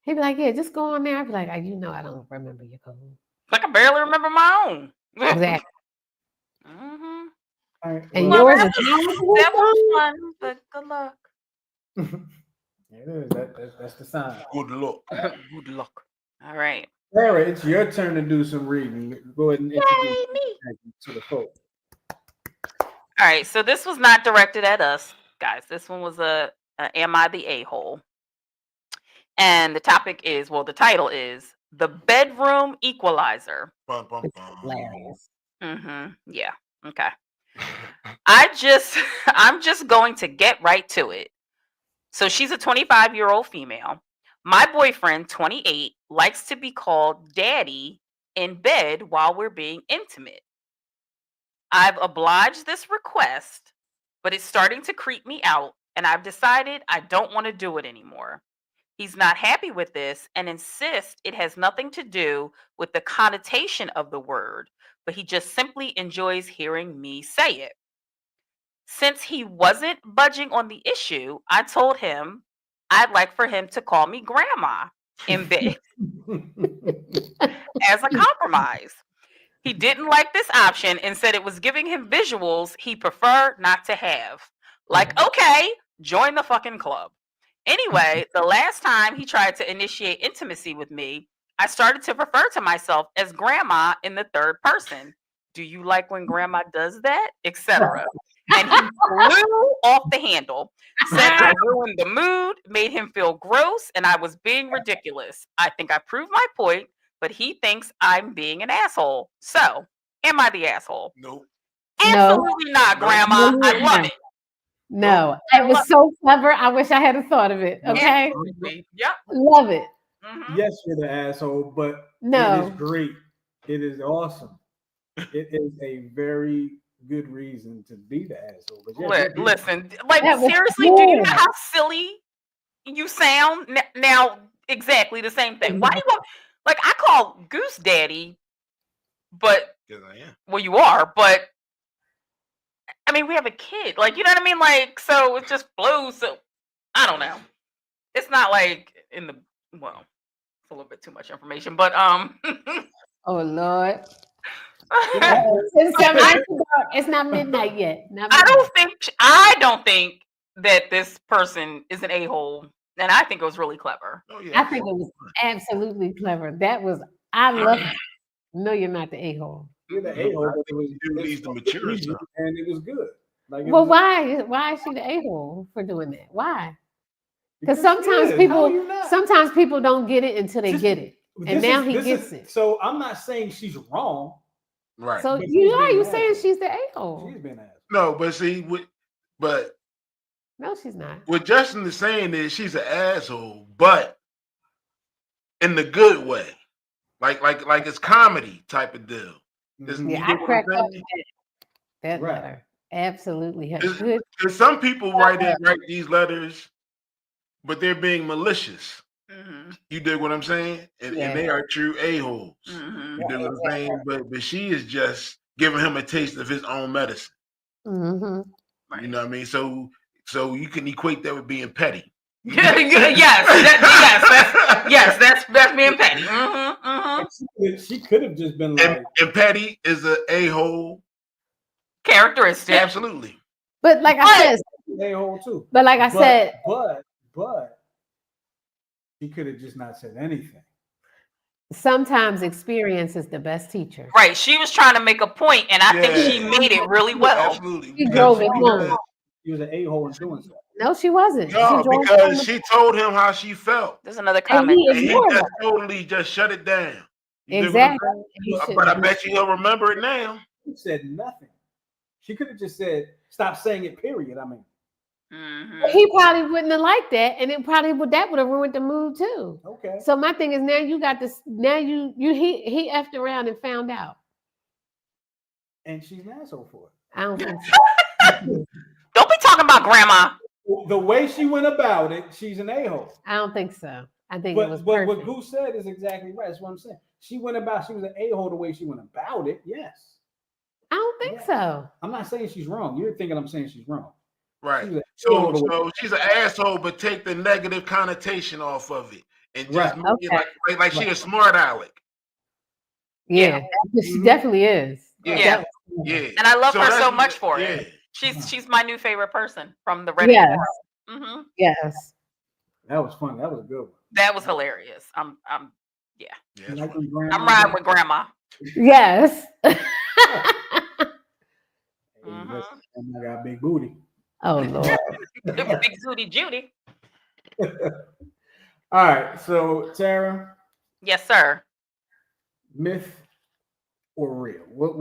He'd be like, "Yeah, just go on there." I'd be like, "You know, I don't remember your code." I can barely remember my own. Exactly. Mm-hmm. Right, And well, yours that is was fun, but good luck. it is. That's the sign. Good luck. Good luck. All right. Sarah, it's your turn to do some reading. Go ahead and introduce me to the folks. All right. So this was not directed at us, guys. This one was a Am I the A-hole? And the topic is, the title is The Bedroom Equalizer. Bum, bum, it's bum. hilarious. Mm-hmm. Yeah. Okay. I'm just going to get right to it. So she's a 25-year-old female. My boyfriend, 28, likes to be called daddy in bed while we're being intimate. I've obliged this request, but it's starting to creep me out, and I've decided I don't want to do it anymore. He's not happy with this and insists it has nothing to do with the connotation of the word, but he just simply enjoys hearing me say it. Since he wasn't budging on the issue, I told him I'd like for him to call me grandma in bed as a compromise. He didn't like this option and said it was giving him visuals he preferred not to have. Like, okay, join the fucking club. Anyway, the last time he tried to initiate intimacy with me, I started to refer to myself as grandma in the third person. Do you like when grandma does that? Etc. And he flew off the handle, said I ruined the mood, made him feel gross, and I was being ridiculous. I think I proved my point, but he thinks I'm being an asshole. So, am I the asshole? Nope. Absolutely not, Grandma. No, I love it. No, it was so clever. I wish I had thought of it. Okay, Absolutely. Yep. love it. Mhm. Yes, you're the asshole, but it No, is great. It is awesome. It is a very good reason to be the asshole. But yeah, Listen, like That was seriously, do you know good. how silly you sound? Now, exactly the same thing. Why do you want? Like, I call Goose Daddy, but Because I am. well, you are, but I mean, we have a kid. Like, you know what I mean? Like, so it just flows. So I don't know. It's not like in the it's a little bit too much information, but Oh Lord. Uh-oh. It's 7 after dark. It's not midnight yet. Not I midnight. don't think that this person is an a-hole, and I think it was really clever. Oh yeah. I think it was absolutely clever. That was I love it. No, you're not the a-hole. You're the Mhm. a-hole, but it was Dude needs to mature easy, some. and it was good. Like, it Well, was why is she the a-hole for doing that? Why? Because because she sometimes is. How are you not? sometimes people don't get it until they Just- get it. And This now is- he this gets is- it. So I'm not saying she's wrong. Right. So But you she's are being you an saying asshole. she's the a-hole? She's been asked. No, but see, but No, she's not. what Justin is saying is she's an asshole, but in the good way. Like it's comedy type of deal. Mhm. Yeah, You I get what I'm cracked up saying? at that Right. letter. Absolutely had It's- good. Because some people write these letters, but they're being malicious. Mhm. You dig what I'm saying? And they are true a-holes. Mhm. You dig what I'm saying? But she is just giving him a taste of his own medicine. Mm-hmm. Right. You know what I mean? So you can equate that with being petty. Yes, that's being petty. Mm-hmm, mm-hmm. She could have just been like, And petty is an a-hole. Characteristic. Absolutely. But like I said, a-hole too. but like I said, But she could have just not said anything. sometimes experience is the best teacher. Right. She was trying to make a point, and I think she made it really well. Absolutely. She drove it home. She was an a-hole in doing so. No, she wasn't. No, she drove because home she told him how she felt. There's another and comment. he And he ignored just her. totally just shut it down. You dig what I'm Exactly. saying? And he shouldn't But I have. bet you he'll remember it now. She said nothing. She could have just said, "Stop saying it." Period. I mean, Mhm. He probably wouldn't have liked that, and it probably would have ruined the mood too. okay. So my thing is now you got this. Now he effed around and found out. And she's an asshole for I don't think so. Don't be talking about grandma. it. The way she went about it, she's an a-hole. I don't think so. I think it was But what perfect. Goose said is exactly right. That's what I'm saying. She was an a-hole the way she went about it. Yes. I don't think so. I'm not saying she's wrong. You're thinking I'm saying she's wrong. Right. She's an a-hole the way- So she's an asshole, but take the negative connotation off of it. And just Right. make it Okay. like she a smart aleck. Yeah, she definitely is. Yeah. Yeah. And I love her that's- so much for yeah. it. She's my new favorite person from the Reddit. Yes. Mm-hmm. Yes. That was funny. That was a good one. That was hilarious. Yeah, You that's like funny. them grandma? I'm riding with grandma. Yes. Hey, Mhm. listen, I got a big booty. Oh Lord. Big Zooty Judy. All right. So Tara, Yes, sir. myth or real? What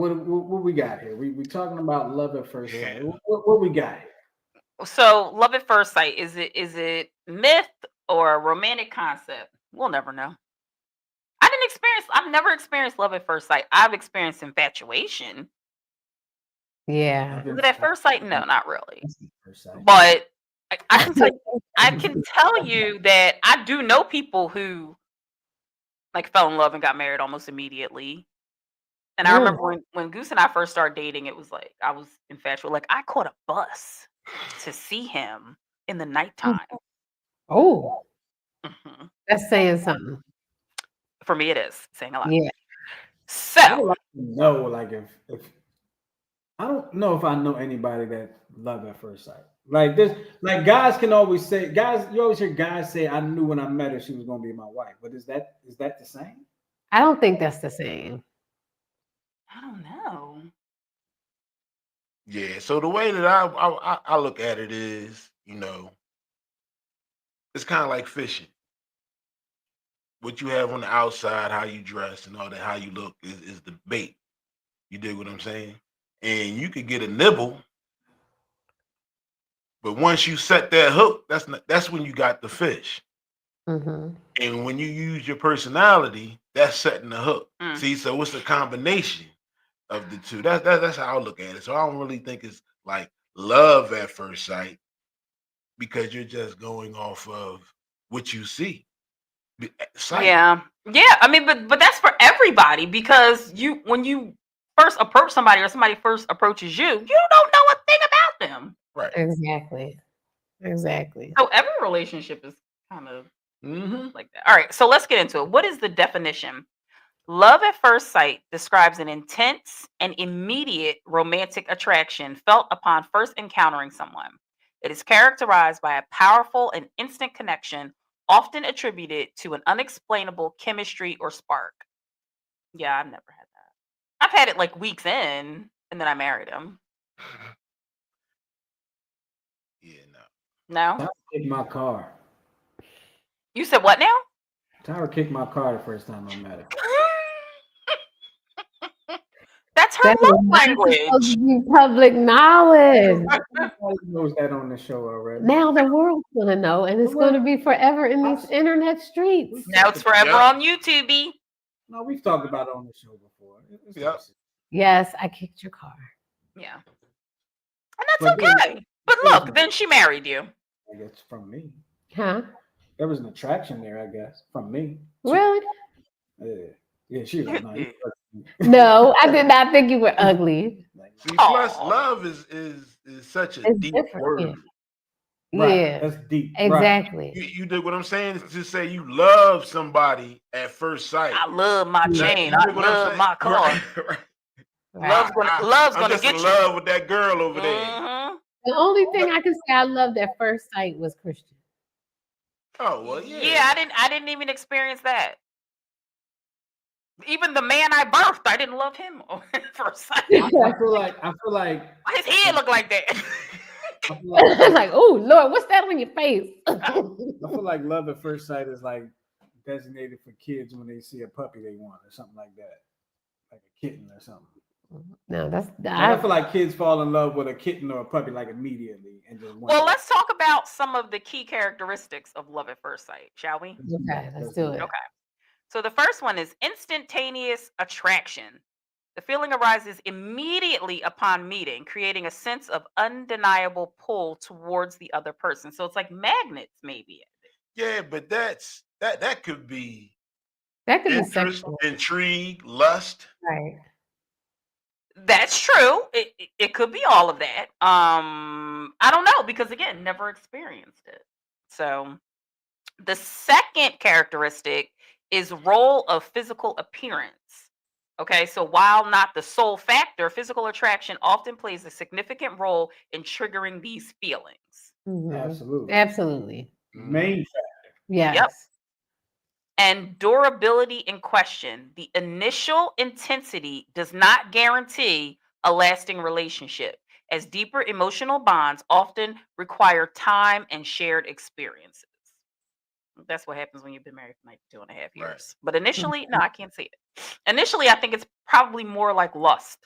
we got here? We talking about love at first sight. What we got here? So, love at first sight, is it myth or a romantic concept? We'll never know. I've never experienced love at first sight. I've experienced infatuation. Yeah. Is it at first sight? No, not really. First sight. But I can tell you that I do know people who like fell in love and got married almost immediately. And I remember when Goose and I first started dating, it was like I was infatuated. Like I caught a bus to see him in the nighttime. Oh, Mhm. that's saying something. For me, it is saying a lot. Yeah. I would So like to know, like, if I don't know if I know anybody that love at first sight. Like this, like guys can always say, you always hear guys say, "I knew when I met her she was going to be my wife." But is that the same? I don't think that's the same. I don't know. Yeah. So the way that I look at it is, it's kind of like fishing. What you have on the outside, how you dress and all that, how you look is the bait. You dig what I'm saying? And you could get a nibble, but once you set that hook, that's when you got the fish. Mm-hmm. And when you use your personality, that's setting the hook. Mm. See, so it's a combination of the two. That's how I look at it. So I don't really think it's like love at first sight because you're just going off of what you see. Sight. Yeah. I mean, but that's for everybody because when you first approach somebody or somebody first approaches you, you don't know a thing about them. Right. Exactly. So every relationship is kind of Mm-hmm. like that. All right. So let's get into it. What is the definition Love at first sight describes an intense and immediate romantic attraction felt upon first encountering someone. It is characterized by a powerful and instant connection, often attributed to an unexplainable chemistry or spark. Yeah, I've never had that. I've had it like weeks in, and then I married him. Yeah, no. No? Tyra kicked my car. You said what now? Tyra kicked my car the first time I met her. That's her That is love not supposed language. to be public knowledge. Everybody knows that on the show already. Now the world's gonna know, and it's gonna be forever in these internet streets. Now it's forever Yep. on YouTube. No, we've talked about it on the show before. It's Yep. Yes, I kicked your car. Yeah. And that's But then- okay. But look, then she married you. I guess from me. Huh? There was an attraction there, I guess, from me. Really? Yeah, she was nice. No, I did not think you were ugly. See, Aw. plus love is such a It's deep different, word. yeah. Right, Yeah, that's deep. exactly. You dig what I'm saying? Is to say you love somebody at first sight. I love my Yeah. chain. You I dig what I'm love saying? my car. Right, right. Love's Right. love's I'm gonna just get in you. love with that girl over there. Mhm. The only thing I can say I loved at first sight was Christian. Oh well, yeah. Yeah, I didn't even experience that. Even the man I birthed, I didn't love him at first sight. I feel like Why his head look like that? I feel like, Like, oh Lord, what's that on your face? I feel like love at first sight is like designated for kids when they see a puppy they want or something like that, like a kitten or something. No, that's Like, I feel like kids fall in love with a kitten or a puppy like immediately and just want Well, it. let's talk about some of the key characteristics of love at first sight, shall we? okay. Let's do it. Okay. So the first one is instantaneous attraction. The feeling arises immediately upon meeting, creating a sense of undeniable pull towards the other person. So it's like magnets, maybe. Yeah, but that could be That could be interest, sexual, intrigue, lust. right? That's true. It could be all of that. I don't know because again, never experienced it. So the second characteristic is role of physical appearance. Okay, so while not the sole factor, physical attraction often plays a significant role in triggering these feelings. Mhm. Absolutely. Absolutely. Main factor. Yes. And durability in question. The initial intensity does not guarantee a lasting relationship, as deeper emotional bonds often require time and shared experiences. That's what happens when you've been married for like 2.5 years. Right. But initially, no, I can't see it. Initially, I think it's probably more like lust.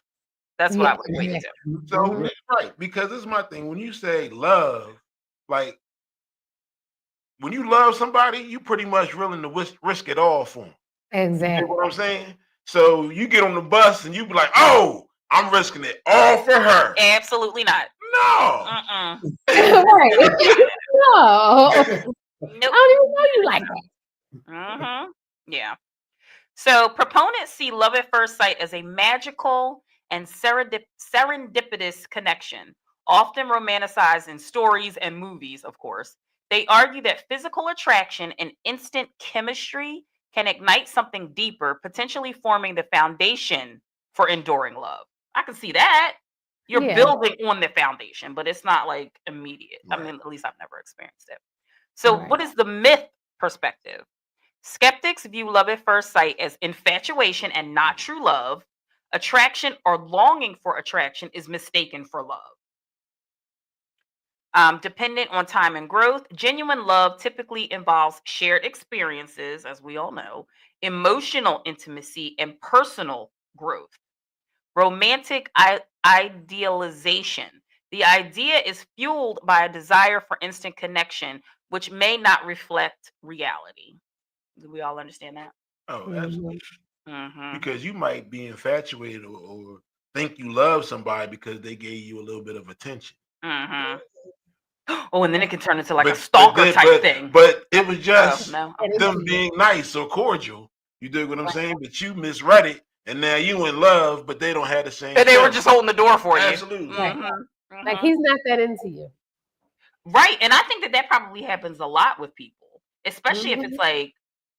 That's what I would equate it to. So Mhm. right, because this is my thing. When you say love, like when you love somebody, you pretty much willing to risk it all for them. You know Exactly. what I'm saying? So you get on the bus and you be like, "Oh, I'm risking it all for her." Absolutely not. No. Mm-mm. Right. No. Nope. I don't even know you like that. Mm-hmm. Yeah. So proponents see love at first sight as a magical and serendipitous connection, often romanticized in stories and movies, of course. They argue that physical attraction and instant chemistry can ignite something deeper, potentially forming the foundation for enduring love. I can see that. You're Yeah. building on the foundation, but it's not like immediate. I Right. mean, at least I've never experienced it. So, Right. what is the myth perspective? Skeptics view love at first sight as infatuation and not true love. Attraction or longing for attraction is mistaken for love. Dependent on time and growth, genuine love typically involves shared experiences, as we all know, emotional intimacy, and personal growth. Romantic idealization. The idea is fueled by a desire for instant connection, which may not reflect reality. Do we all understand that? Oh, absolutely. Mm-hmm. Because you might be infatuated or think you love somebody because they gave you a little bit of attention. Mm-hmm. Oh, and then it can turn into like a But stalker then- type thing. But it was just no. them being nice or cordial. You dig what I'm saying? But you misread it, and now you in love, but they don't have the same. And they were feeling. just holding the door for you. Absolutely. Mhm. Like Mhm. he's not that into you. Right, and I think that probably happens a lot with people, especially if it's like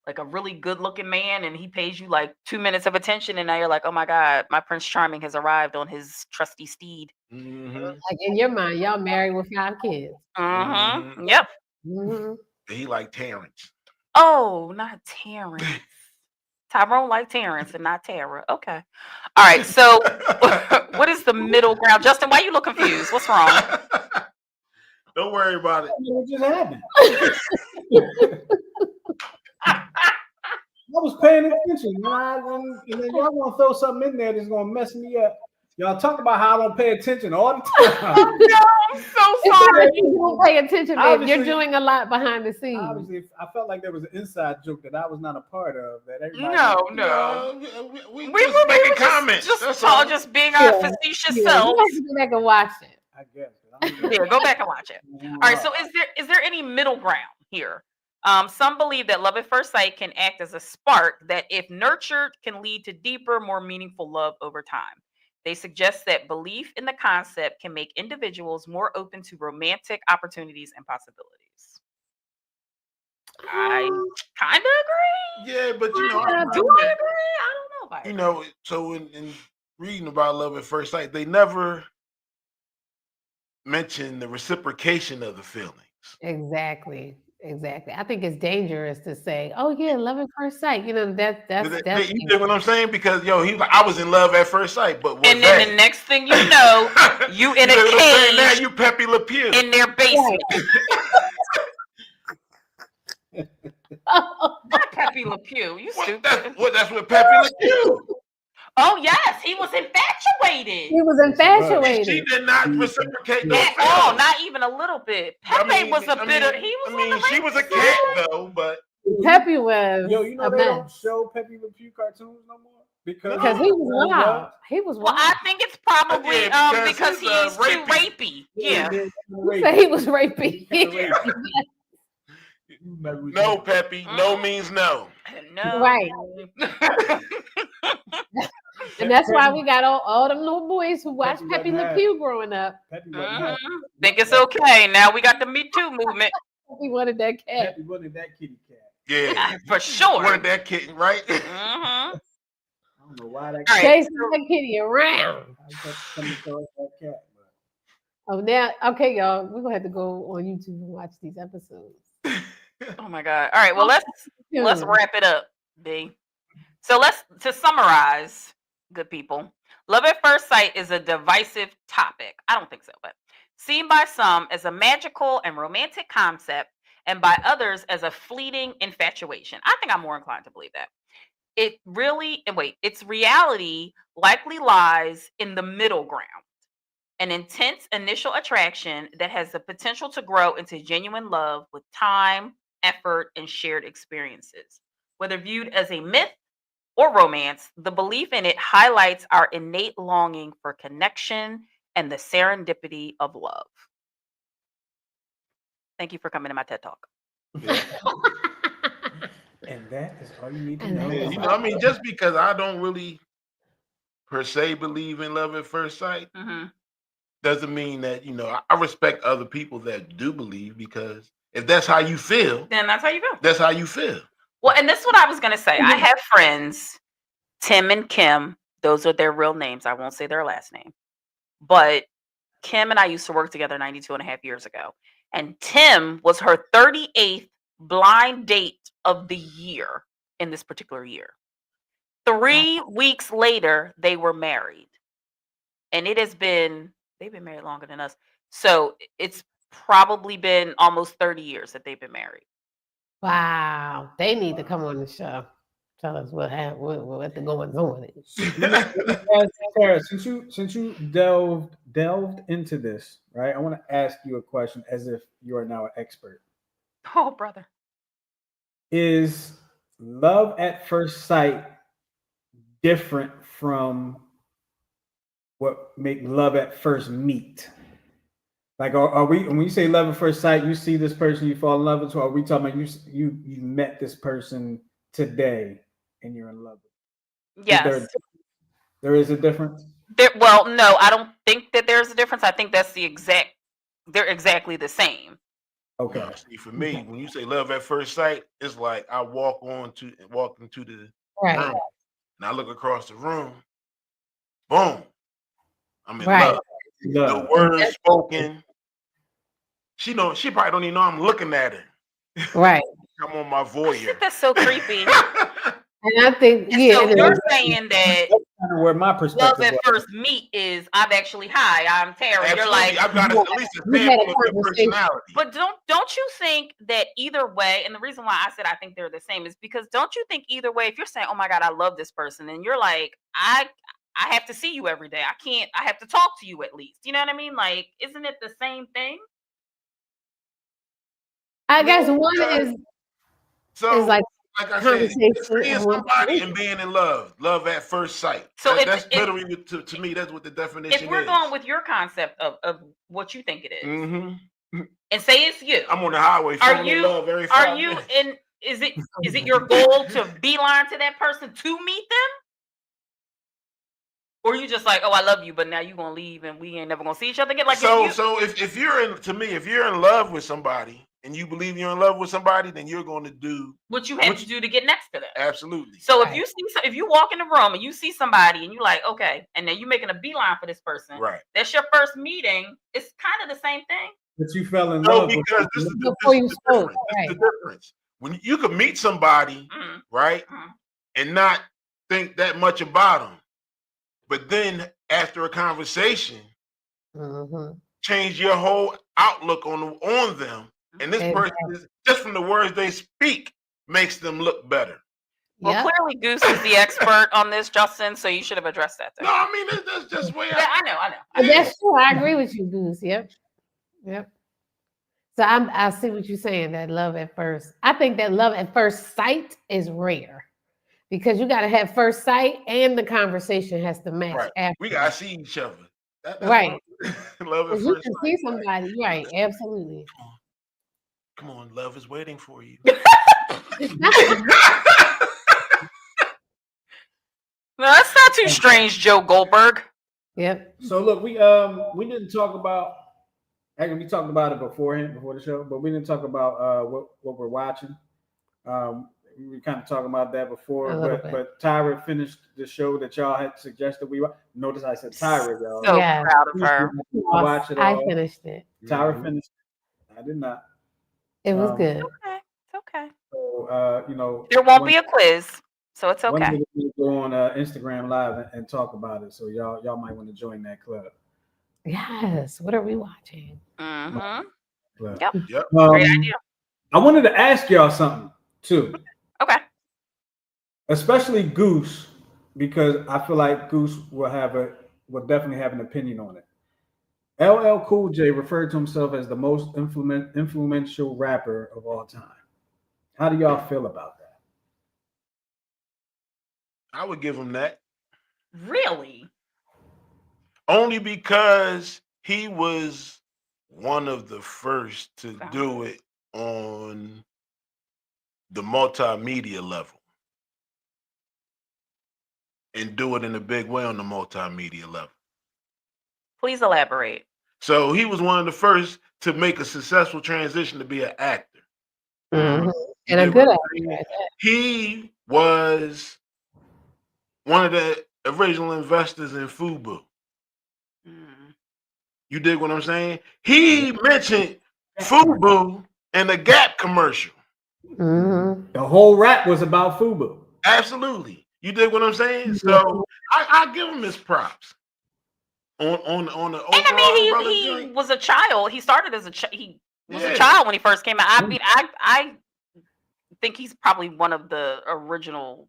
like a really good looking man, and he pays you like 2 minutes of attention, and now you're like, oh my God, my Prince Charming has arrived on his trusty steed. Like in your mind, y'all married with 5 kids. Yep. He like Terrence. Oh, not Terrence. Tyrone like Terrence and not Tara. Okay. All right. So what is the middle ground? Justin, why you look confused? What's wrong? Don't worry about it. What just happened? I was paying attention, and then y'all gonna throw something in there that's gonna mess me up. Y'all talk about how I don't pay attention all the time. Oh no, I'm so sorry. You don't pay attention, babe. You're Obviously- doing a lot behind the scenes. Obviously, I felt like there was an inside joke that I was not a part of. That everybody No. We We just were making just, comments. just That's all all. just being our facetious You selves. have to go back and watch it. I guess. Yeah, go back and watch it. All right. So is there any middle ground here? Some believe that love at first sight can act as a spark that, if nurtured, can lead to deeper, more meaningful love over time. They suggest that belief in the concept can make individuals more open to romantic opportunities and possibilities. I kind of agree. Yeah, but Do I agree? I don't know if I agree. So in reading about love at first sight, they never mention the reciprocation of the feelings. Exactly. I think it's dangerous to say, "Oh yeah, love at first sight." You know that's You get what I'm saying? Because he's like, I was in love at first sight, but and then the next thing you know, you in a cage. Now you Pepe Le Pew in their basement. Not Pepe Le Pew. You stupid. That's what Pepe Le Pew. Oh yes, he was infatuated. He was infatuated. She did not reciprocate At all, not even a little bit. Pepe was a bitter. He was. She was a cat though, but Pepe was. You know they don't show Pepe Le Pew cartoons no more because he was wild. He was wild. Well, I think it's probably because he's too rapey. Yeah. Who said he was rapey? No, Pepe. No means no. No. Right. And that's why we got all them little boys who watched Pepe Le Pew growing up. Think it's okay. Now we got the Me Too movement. He wanted that cat. Pepe wanted that kitty cat. Yeah, for sure. Wanted that kitten, right? I don't know why that chasing that kitty around. Oh, now, okay, y'all, we're gonna have to go on YouTube and watch these episodes. Oh my God! All right, well let's wrap it up, B. So to summarize, good people, love at first sight is a divisive topic. I don't think so, but seen by some as a magical and romantic concept, and by others as a fleeting infatuation. I think I'm more inclined to believe that. Its reality likely lies in the middle ground, an intense initial attraction that has the potential to grow into genuine love with time, effort, and shared experiences. Whether viewed as a myth or romance, the belief in it highlights our innate longing for connection and the serendipity of love. Thank you for coming to my TED Talk. And that is all you need to know. Yeah, just because I don't really per se believe in love at first sight doesn't mean that, I respect other people that do believe, because if that's how you feel, then that's how you feel. That's how you feel. Well, and this is what I was going to say. I have friends, Tim and Kim. Those are their real names. I won't say their last name. But Kim and I used to work together 92 and a half years ago. And Tim was her 38th blind date of the year in this particular year. 3 weeks later, they were married. And they've been married longer than us. So it's probably been almost 30 years that they've been married. Wow. They need to come on the show. Tell us what the going on is. Sarah, since you delved into this, right? I want to ask you a question as if you are now an expert. Oh, brother. Is love at first sight different from what make love at first meet? Like, are we, when you say love at first sight, you see this person, you fall in love with, or are we talking about you met this person today and you're in love with? Yes. There is a difference? Well, no, I don't think that there's a difference. I think they're exactly the same. Okay. Now, see, for me, when you say love at first sight, it's like I walk into the Right. room and I look across the room. Boom, I'm in Right. love. The Love. words spoken. She probably don't even know I'm looking at her. Right. I'm on my I voyeur. think that's so creepy. And I think, And yeah, so and you're it- saying that That's kind of where my love perspective at was. first meet is I'm actually I'm Tara. You're Absolutely, like, I've got at least a we had a sample of your conversation. personality. but don't you think that either way, and the reason why I said I think they're the same is because don't you think either way, if you're saying, oh my God, I love this person, and you're like, I have to see you every day. I have to talk to you at least. You know what I mean? Like, isn't it the same thing? I guess No, one because- is So, like I said, conversation seeing and one somebody and being in love at first sight. So That's literally to me. That's what the definition if we're is. going with your concept of what you think it is, Mm-hmm. and say it's you, I'm on the highway falling in love every 5 are you minutes. in? Is it your goal to beeline to that person to meet them? Or you just like, oh, I love you, but now you gonna leave and we ain't never gonna see each other again. Like, So if you're if you're in love with somebody and you believe you're in love with somebody, then you're going to do what you have to do to get next to them. Absolutely. So if you see, if you walk in the room and you see somebody and you like, okay, and then you're making a beeline for this person, right? That's your first meeting. It's kind of the same thing. But you fell in love because with this is before you spoke. the difference. When you could meet somebody, right, and not think that much about them, but then after a conversation, change your whole outlook on them. And this person is just from the words they speak makes them look better. Well, clearly Goose is the expert on this, Justin. So you should have addressed that. No, I mean that's just way. I know. That's true. I agree with you, Goose. Yep. So I see what you're saying. That love at first. I think that love at first sight is rare because you got to have first sight and the conversation has to match. Right. After We gotta see each other. That's right. Love at You first can sight. see somebody. Right. Absolutely. Come on, love is waiting for you. No, that's not too strange, Joe Goldberg. Yep. So look, we didn't talk about. Actually, we talked about it before the show, but we didn't talk about what we're watching. We were kind of talking about that before, but Tyra finished the show that y'all had suggested we watch. Notice I said Tyra, y'all. So proud of her. Watch it all. I finished it. Tyra finished it. I did not. It was good. Okay. It's okay. So there won't be a quiz, so it's okay. One day we'll go on Instagram Live and talk about it. So y'all might want to join that club. Yes. What are we watching? Yep. Great idea. I wanted to ask y'all something too. Okay. Especially Goose, because I feel like Goose will definitely have an opinion on it. LL Cool J referred to himself as the most influential rapper of all time. How do y'all feel about that? I would give him that. Really? Only because he was one of the first to do it on the multimedia level and do it in a big way on the multimedia level. Please elaborate. So he was one of the first to make a successful transition to be an actor. And a good actor. He was one of the original investors in FUBU. You dig what I'm saying? He mentioned FUBU in the Gap commercial. The whole rap was about FUBU. Absolutely. You dig what I'm saying? So I give him his props. On the overall. And I mean, he was a child. He started as a child when he first came out. I mean, I think he's probably one of the original.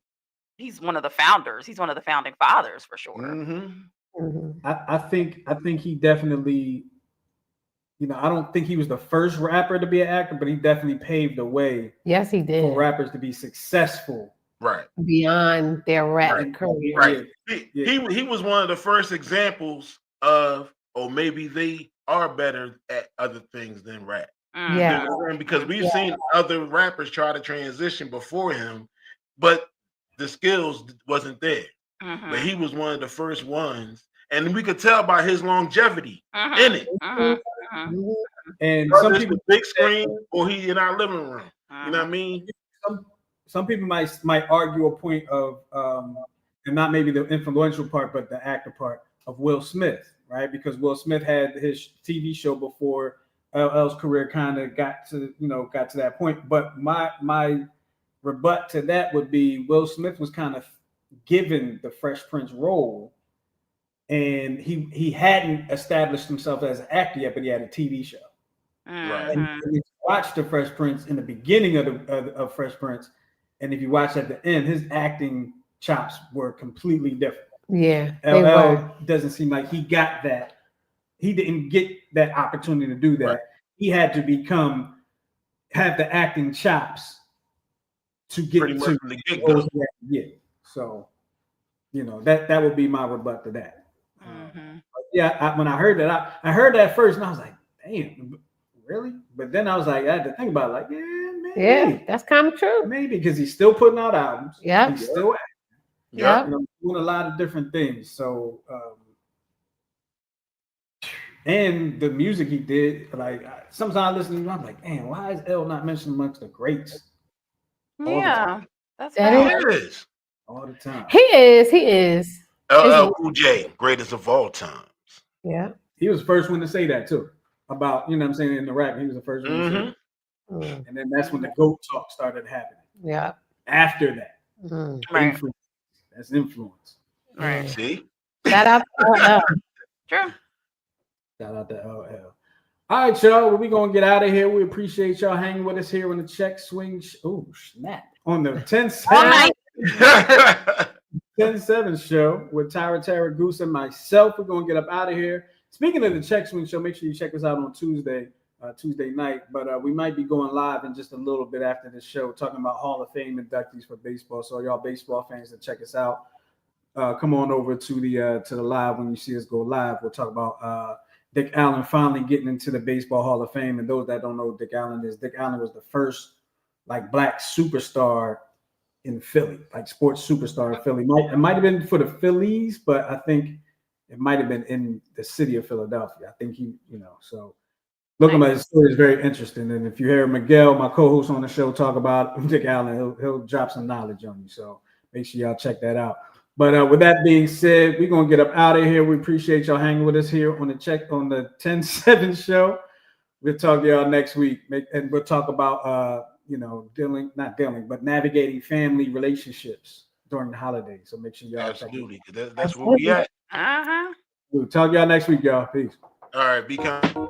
He's one of the founders. He's one of the founding fathers for sure. I think he definitely. I don't think he was the first rapper to be an actor, but he definitely paved the way. Yes, he did. For rappers to be successful. Right. Beyond their rap career. Right. He was one of the first examples of, maybe they are better at other things than rap. Yeah. Because we've seen other rappers try to transition before him, but the skills wasn't there. But he was one of the first ones. And we could tell by his longevity in it. Mhm. And Whether some it's people the big screen or he in our living room. You know what I mean? some people might argue a point of and not maybe the influential part, but the actor part of Will Smith, right? Because Will Smith had his TV show before LL's career kind of got to that point. But my rebut to that would be Will Smith was kind of given the Fresh Prince role, and he hadn't established himself as an actor yet, but he had a TV show. Right. And if you watch the Fresh Prince in the beginning of Fresh Prince, and if you watch at the end, his acting chops were completely different. Yeah, they were. LL doesn't seem like he got that. He didn't get that opportunity to do that. Right. He had to have the acting chops to get Pretty much to from the get roles go. he had to get. So, that would be my rebut to that. Yeah, when I heard that, I heard that first, and I was like, damn, really? But then I was like, I had to think about it, like, yeah, maybe. Yeah, that's kind of true. Maybe because he's still putting out albums. Yeah. He's still Yeah. doing a lot of different things. So, and the music he did, like sometimes I listen to him, I'm like, man, why is L not mentioned amongst the greats? Yeah, that's That valid. It is. All the time. He is. LL Cool J, greatest of all times. Yeah. He was the first one to say that too. About, what I'm saying, in the rap. He was the first one to say that. Mm. And then that's when the GOAT talk started happening. Yeah. After that. Mm. Right. Influence. That's influence. Right. See? Shout out to LL. True. Shout out to LL. All right, y'all. Well, we're going to get out of here. We appreciate y'all hanging with us here on the Check Swing. Oh, snap. On the 10-7 show with Tara Goose and myself. We're going to get up out of here. Speaking of the Check Swing show, make sure you check us out on Tuesday night. But we might be going live in just a little bit after the show, talking about Hall of Fame inductees for baseball. So y'all baseball fans that check us out, come on over to the live when you see us go live. We'll talk about Dick Allen finally getting into the Baseball Hall of Fame. And those that don't know who Dick Allen is, Dick Allen was the first black superstar in Philly, sports superstar in Philly. It might have been for the Phillies, but I think it might have been in the city of Philadelphia. I think so look at his story is very interesting. And if you hear Miguel, my co-host on the show, talk about Dick Allen, he'll drop some knowledge on you. So make sure y'all check that out. But with that being said, we're going to get up out of here. We appreciate y'all hanging with us here on the 10-7 show. We'll talk to y'all next week. And we'll talk about, navigating family relationships during the holidays. So make sure y'all absolutely. That's where we at. Uh-huh. We'll talk to y'all next week, y'all. Peace. All right, be kind.